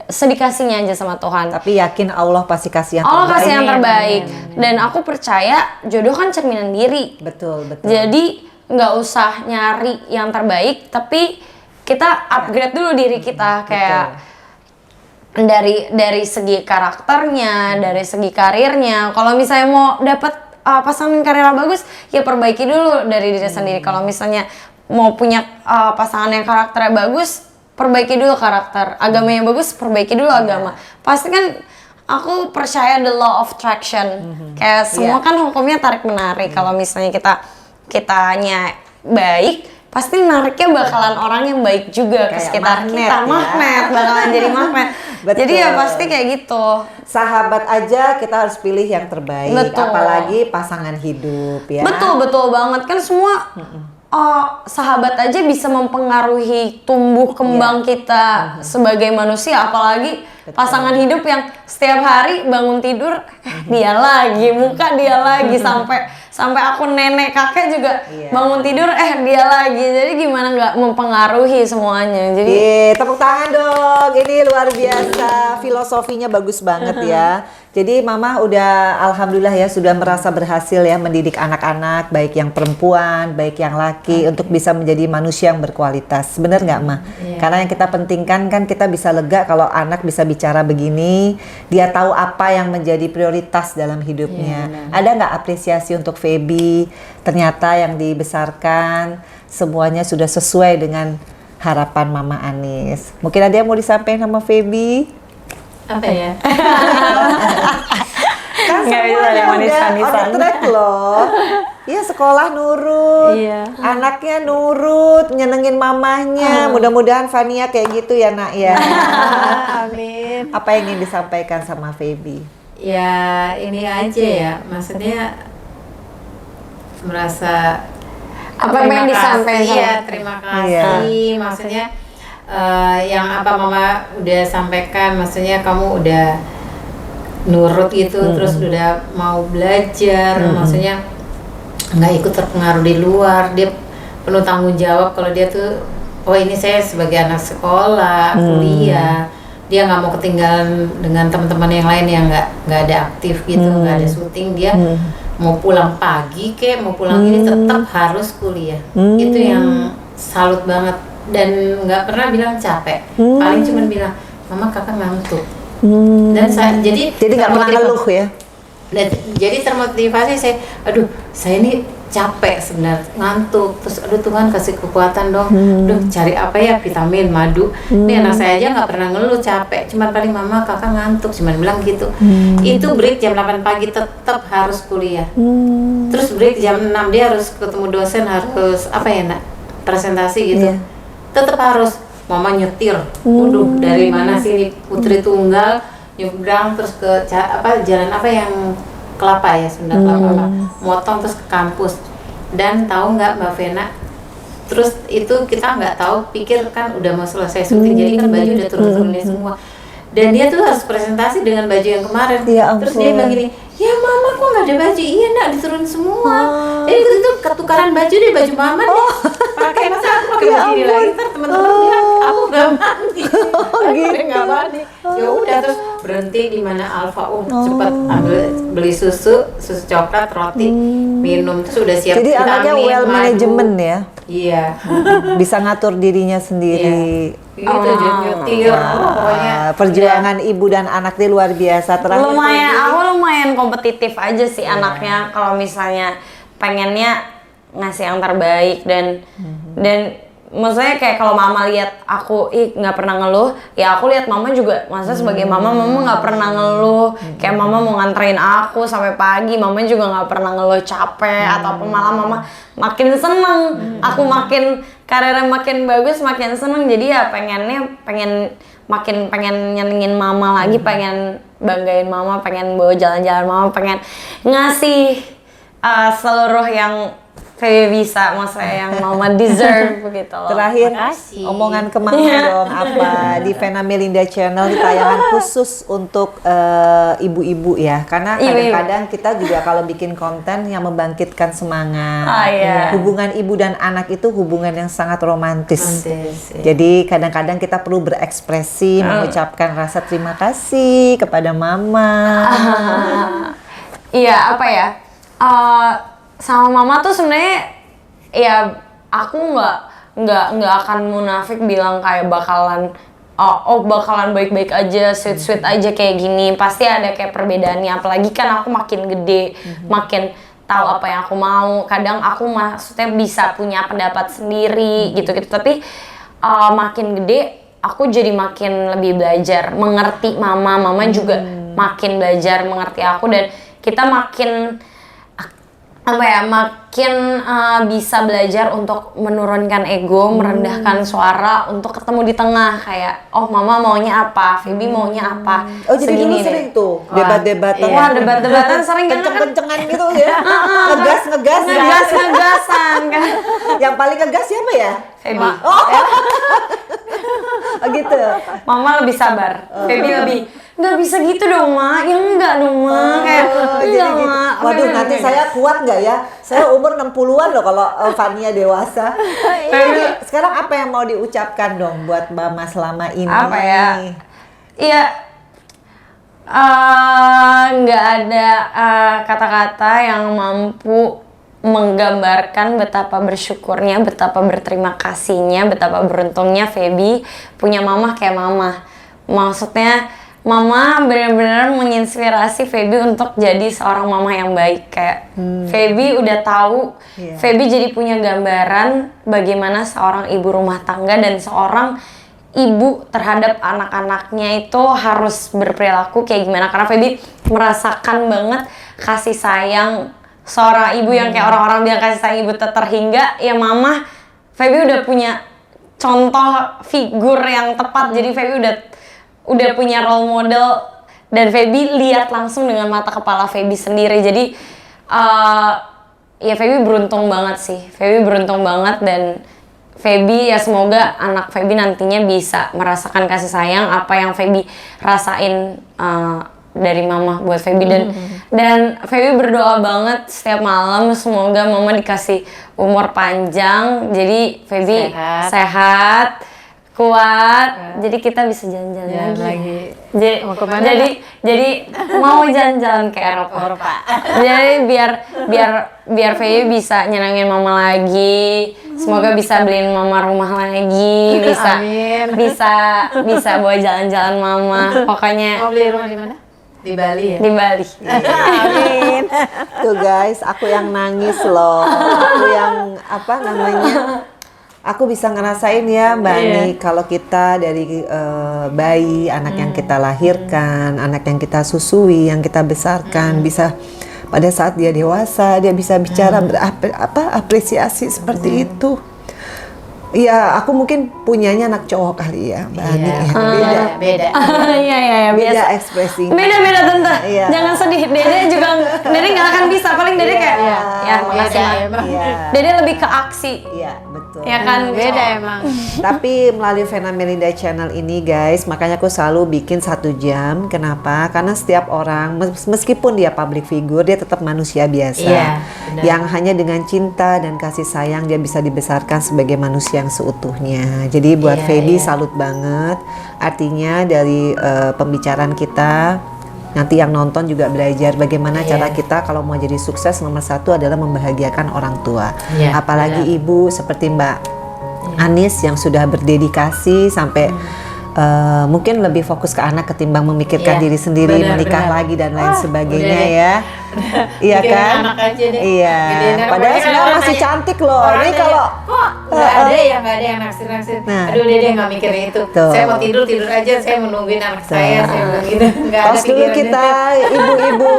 sedikasihnya aja sama Tuhan. Tapi yakin Allah pasti kasih yang Allah terbaik. kasih yang terbaik. Dan aku percaya jodoh kan cerminan diri. Betul. Jadi nggak usah nyari yang terbaik, tapi kita upgrade dulu diri kita, kayak dari segi karakternya, dari segi karirnya. Kalau misalnya mau dapat pasangan karir bagus, ya perbaiki dulu dari diri sendiri. Kalau misalnya mau punya pasangan yang karakternya bagus, perbaiki dulu karakter. Agamanya bagus, perbaiki dulu agama. Pasti kan aku percaya the law of attraction. Kayak semua kan hukumnya tarik menarik. Kalau misalnya kitanya baik, pasti nariknya bakalan orang yang baik juga ke sekitar kita. Magnet, bakalan jadi magnet. Jadi ya pasti kayak gitu. Sahabat aja kita harus pilih yang terbaik. Betul. Apalagi pasangan hidup ya. Betul banget kan semua. Sahabat aja bisa mempengaruhi tumbuh kembang kita sebagai manusia, apalagi pasangan hidup yang setiap hari bangun tidur dia lagi, muka dia lagi, sampai aku nenek kakek juga bangun tidur dia lagi. Jadi gimana nggak mempengaruhi semuanya. Jadi tepuk tangan dong, ini luar biasa, filosofinya bagus banget ya. Jadi mama udah alhamdulillah ya sudah merasa berhasil ya mendidik anak-anak, baik yang perempuan, baik yang laki, untuk bisa menjadi manusia yang berkualitas. Bener nggak Ma? Karena yang kita pentingkan kan kita bisa lega kalau anak bisa bicara begini, dia tahu apa yang menjadi prioritas dalam hidupnya. Ada nggak apresiasi untuk Feby? Ternyata yang dibesarkan semuanya sudah sesuai dengan harapan Mama Anis. Mungkin ada yang mau disampaikan sama Feby? Apa ya? Kan Nggak bisa semuanya ada manis-manisan. on the track loh. Iya, sekolah nurut, anaknya nurut, nyenengin mamahnya. Mudah-mudahan Fania kayak gitu ya nak ya. Amin. Apa yang ingin disampaikan sama Feby? Ya ini aja ya, maksudnya merasa apa yang disampaikan? Iya, terima kasih. Maksudnya yang apa mama udah sampaikan, maksudnya kamu udah nurut gitu, terus udah mau belajar, maksudnya nggak ikut terpengaruh di luar, dia penuh tanggung jawab. Kalau dia tuh, oh ini saya sebagai anak sekolah, kuliah, dia nggak mau ketinggalan dengan teman-teman yang lain yang nggak ada aktif gitu, nggak ada syuting, dia mau pulang pagi mau pulang ini tetap harus kuliah. Itu yang salut banget. Dan nggak pernah bilang capek, paling cuma bilang mama kakak ngantuk. Dan jadi nggak pernah ngeluh ya. Dan jadi termotivasi saya, aduh saya ini capek sebenarnya, ngantuk, terus aduh Tuhan kasih kekuatan dong, aduh cari apa ya, vitamin, madu. Ini anak saya aja nggak pernah ngeluh capek, cuman paling mama kakak ngantuk, cuman bilang gitu. Itu break jam 8 pagi tetap harus kuliah. Terus break jam 6 dia harus ketemu dosen, harus apa ya nak, presentasi gitu. Tetap harus. Mama nyetir, waduh dari mana sih ini Putri Tunggal nyebrang terus ke jalan apa yang Kelapa ya, Sunda Kelapa, motong terus ke kampus. Dan tahu nggak Mbak Vena, terus itu kita nggak tahu, pikir kan udah mau selesai syuting, jadi kan baju udah turun-turunin semua. Dan dia tuh harus presentasi dengan baju yang kemarin. Terus dia bilang gini, ya mama kok nggak ada baju? Iya nak, diturunin semua. Jadi itu ketukaran baju deh, baju mama deh. Pakai masa aku pakai baju ini lagi, ntar teman-teman bilang aku nggak mandi. Aku nggak mandi. Ya udah terus berhenti di mana Alfa, cepat ambil beli susu coklat, roti, minum, terus udah siap. Jadi anaknya well management ya. Iya. Bisa ngatur dirinya sendiri. Itu nyetir, pokoknya. Perjuangan ibu dan anak ini luar biasa. Aku lumayan kompetitif aja sih anaknya. Kalau misalnya pengennya ngasih yang terbaik dan maksudnya kayak kalau mama lihat aku nggak pernah ngeluh, ya aku lihat mama juga, maksudnya sebagai mama nggak pernah ngeluh, kayak mama mau nganterin aku sampai pagi, mama juga nggak pernah ngeluh capek ataupun malah mama makin seneng, aku makin karirnya makin bagus, makin seneng, jadi ya pengen nyenengin mama lagi, pengen banggain mama, pengen bawa jalan-jalan mama, pengen ngasih seluruh yang kayak bisa, maksudnya yang mama deserve begitu loh. Terakhir, omongan ke mama dong, apa di Vena Melinda Channel di tayangan khusus untuk ibu-ibu ya, karena kadang-kadang kita juga kalau bikin konten yang membangkitkan semangat. Hubungan ibu dan anak itu hubungan yang sangat romantis. Jadi kadang-kadang kita perlu berekspresi, mengucapkan rasa terima kasih kepada mama. Iya, apa ya? Sama mama tuh sebenarnya ya aku nggak akan munafik bilang kayak bakalan baik-baik aja, sweet aja kayak gini. Pasti ada kayak perbedaannya, apalagi kan aku makin gede, makin tahu apa yang aku mau. Kadang aku maksudnya bisa punya pendapat sendiri gitu, tapi makin gede aku jadi makin lebih belajar mengerti mama juga makin belajar mengerti aku, dan kita makin makin bisa belajar untuk menurunkan ego, merendahkan suara untuk ketemu di tengah, kayak mama maunya apa, Phoebe maunya apa. Jadi dulu sering tuh debat-debatan. Wah, debat-debatan sering kan, kenceng-kencengan gitu ya. ngegasan kan. Yang paling ngegas siapa ya? Phoebe. Gitu. Mama lebih sabar. Phoebe lebih nggak bisa gitu dong, Ma. Ya enggak dong, Ma. Kayak enggak, gitu. Ma. Waduh, nanti saya kuat nggak ya? Saya umur 60-an loh kalau Fania dewasa. Jadi sekarang apa yang mau diucapkan dong buat Mama selama ini? Apa ya? Iya. Nggak ada kata-kata yang mampu menggambarkan betapa bersyukurnya, betapa berterima kasihnya, betapa beruntungnya Phoebe punya mama kayak mama. Maksudnya mama benar-benar menginspirasi Phoebe untuk jadi seorang mama yang baik. Kayak Phoebe udah tahu, Phoebe jadi punya gambaran bagaimana seorang ibu rumah tangga dan seorang ibu terhadap anak-anaknya itu harus berperilaku kayak gimana. Karena Phoebe merasakan banget kasih sayang seorang ibu yang kayak orang-orang bilang kasih sayang ibu terhingga. Ya mama, Phoebe udah punya contoh figur yang tepat. Jadi Phoebe udah punya role model, dan Phoebe lihat langsung dengan mata kepala Phoebe sendiri. Jadi ya Phoebe beruntung banget sih. Phoebe beruntung banget, dan Phoebe ya semoga anak Phoebe nantinya bisa merasakan kasih sayang apa yang Phoebe rasain dari mama buat Phoebe. Dan Phoebe berdoa banget setiap malam semoga mama dikasih umur panjang, jadi Phoebe sehat, kuat, jadi kita bisa jalan-jalan lagi. Jadi mau jalan-jalan ke Eropa. Jadi biar Phoebe bisa nyenangin mama lagi. Semoga bisa beliin mama rumah lagi, bisa bawa jalan-jalan mama. Pokoknya mau beli rumah di mana? Di Bali ya? Di Bali. Amin. Tuh guys, aku yang nangis loh. Aku yang aku bisa ngerasain ya Mbak Ani, kalau kita dari bayi, anak yang kita lahirkan, anak yang kita susui, yang kita besarkan, bisa pada saat dia dewasa, dia bisa bicara apresiasi seperti itu. Iya, aku mungkin punyanya anak cowok kali ya, Mbak Ani. Beda. Iya, beda ekspresinya. Beda tante. Iya. Jangan sedih. Dede nggak akan bisa. Paling Dede kayak, makasih Ma. Dede lebih ke aksi. Iya, betul. Ya kan, beda emang. Tapi melalui Vena Melinda Channel ini guys, makanya aku selalu bikin 1 jam. Kenapa? Karena setiap orang, meskipun dia public figure, dia tetap manusia biasa. Yang hanya dengan cinta dan kasih sayang dia bisa dibesarkan sebagai manusia yang seutuhnya. Jadi buat Phoebe salut banget. Artinya dari pembicaraan kita, nanti yang nonton juga belajar bagaimana cara kita kalau mau jadi sukses, nomor 1 adalah membahagiakan orang tua. Apalagi ibu seperti Mbak Anis yang sudah berdedikasi sampai mungkin lebih fokus ke anak ketimbang memikirkan Iya, diri sendiri, benar, menikah benar. lagi dan lain sebagainya udah deh. ya. Iya Mikirin kan? anak aja deh. Iya. Gedein anak. Padahal Makanya sebenarnya orang masih nanya, cantik loh. orang Ini nanya, kalau kok nggak ada yang naksir-naksir. Nah. Aduh dia nggak mikirin itu. Tuh. Saya mau tidur aja. Saya menungguin anak saya bilang gitu. Nggak ada tos dulu pikiran kita itu. ibu-ibu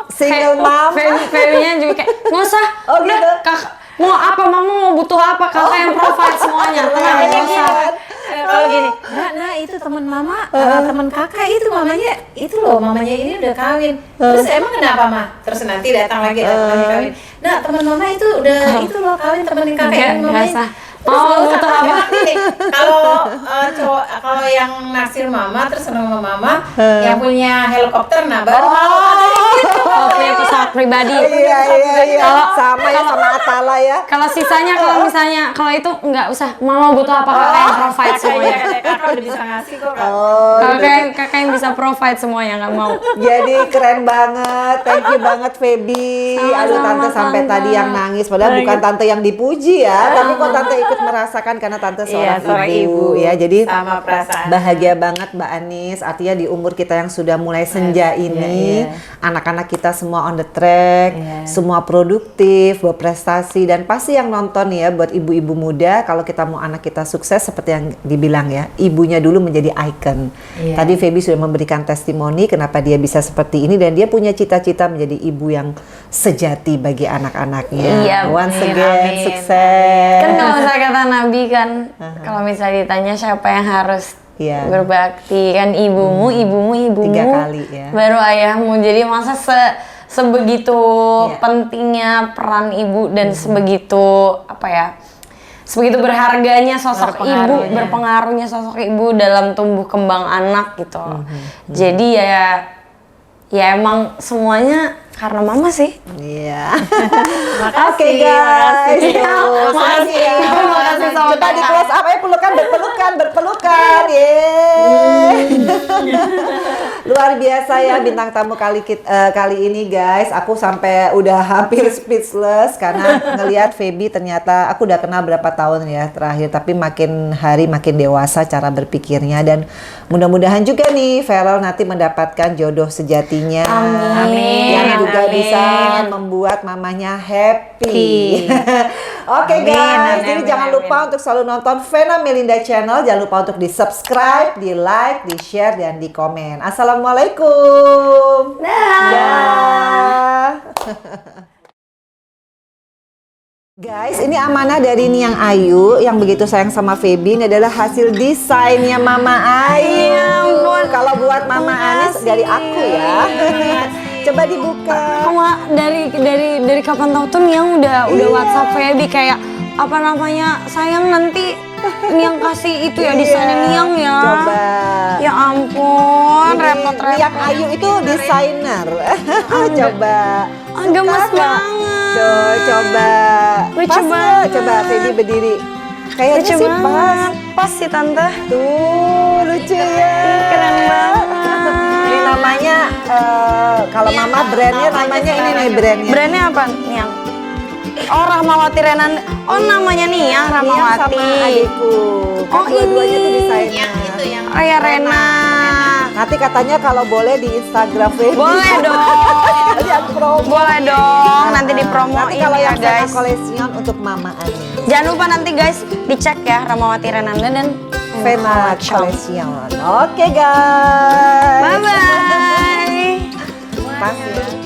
single mom. Feby-nya juga kayak nggak usah. Oh, Udah, gitu? kakak mau apa, mama mau butuh apa, kakak yang provide semuanya. Tenang, nggak usah. Kalau gini, nah itu teman mama, teman kakak itu mamanya itu loh, mamanya ini udah kawin. Terus emang kenapa mah? Terus nanti datang lagi temannya kawin. Nah teman mama itu udah itu loh kawin temenin kakak Nggak, ini nggak mamanya. usah. Terus Oh, nggak usah. butuh apa? Yang penting nih, kalau cowok kalau yang naksir mama terus seneng sama mama, yang punya helikopter, nah baru mau gitu. Kalau punya pesawat pribadi. Iya. Kalau- Sama ya sama Atala ya. Kalau sisanya, kalau misalnya kalau itu nggak usah, mama butuh apa, kakak yang provide semuanya. Kakak udah bisa ngasih kok. Kak. Oh, Kakak yang bisa provide semuanya, nggak mau. jadi keren banget, thank you banget Feby. Sama-sama, Aduh tante sampai Tante. tadi yang nangis, padahal bukan tante yang dipuji ya, tapi kok tante ikut merasakan karena tante Iya, seorang ibu ya. Jadi sama perasaan. bahagia banget Mbak Anis, artinya di umur kita yang sudah mulai senja ini, iya. anak-anak kita semua on the track, Iya. semua produktif, berprestasi, dan pasti yang nonton ya buat ibu-ibu muda, kalau kita mau anak kita sukses seperti yang dibilang ya, ibunya dulu menjadi icon. Iya. Tadi Feby sudah memberikan testimoni kenapa dia bisa seperti ini dan dia punya cita-cita menjadi ibu yang sejati bagi anak-anaknya. Iya, Once amin, again, amin. sukses. Kan kalau misalnya kata Nabi kan, kalau misalnya ditanya siapa yang harus Iya. berbakti, kan ibumu, 3 kali ya. baru ayahmu. Jadi masa sebegitu Iya. pentingnya peran ibu dan sebegitu apa ya? Sebegitu berharganya sosok ibu, berpengaruhnya sosok ibu dalam tumbuh kembang anak gitu. Jadi ya emang semuanya karena mama sih. Iya. Makasih, Oke guys. makasih. Tuh, Makasih. ya. Makasih sama Coba di kakak. close up aja berpelukan. Yeay. Luar biasa ya bintang tamu kali ini guys. Aku sampai udah hampir speechless karena ngelihat Feby ternyata aku udah kenal berapa tahun ya terakhir, tapi makin hari makin dewasa cara berpikirnya, dan mudah-mudahan juga nih Farel nanti mendapatkan jodoh sejatinya. Amin. Yang juga Amin. bisa membuat mamanya happy. Oke Amin, guys, amin, jadi amin, jangan amin. lupa untuk selalu nonton Vena Melinda Channel. Jangan lupa untuk di subscribe, di like, di share, dan di komen. Assalamualaikum. Dah. Guys, ini amanah dari Niang Ayu yang begitu sayang sama Feby. Ini adalah hasil desainnya Mama Ayu. Kalau buat Mama Anis dari aku ya. Coba dibuka. Kamu dari kapan tahu tuh Niang udah WhatsApp Feby kayak apa namanya, sayang nanti Niang kasih itu ya desainnya Niang ya. Coba. Ya ampun, Ini repot-repot. Niang Ayu itu desainer. Coba. Ah, gemes Suka nggak? banget. Tuh, coba. Lucu Pas nggak? banget. Coba Feby berdiri. Kayaknya Lucu sih pas. banget. Pas sih tante. Tuh, lucu ya. Keren banget. Ini namanya, kalau Mama brandnya namanya ini nih brandnya. Brandnya apa Niang? Oh, Rahmawati Renanda. Oh, namanya Niang Niang Rahmawati. sama adikku. Kan Oh, dua-duanya tuh ini. desainer. Oh ya Rena. Nanti katanya kalau boleh di Instagram Feby. Boleh dong. Lihat promo. Boleh dong. Nanti Nanti dipromoin kalau ya yang Vena guys. Collection untuk Mama Ani. Jangan lupa nanti guys dicek ya Rahmawati Renanda dan Vena Collection. Oke guys. Bye bye. Pasti.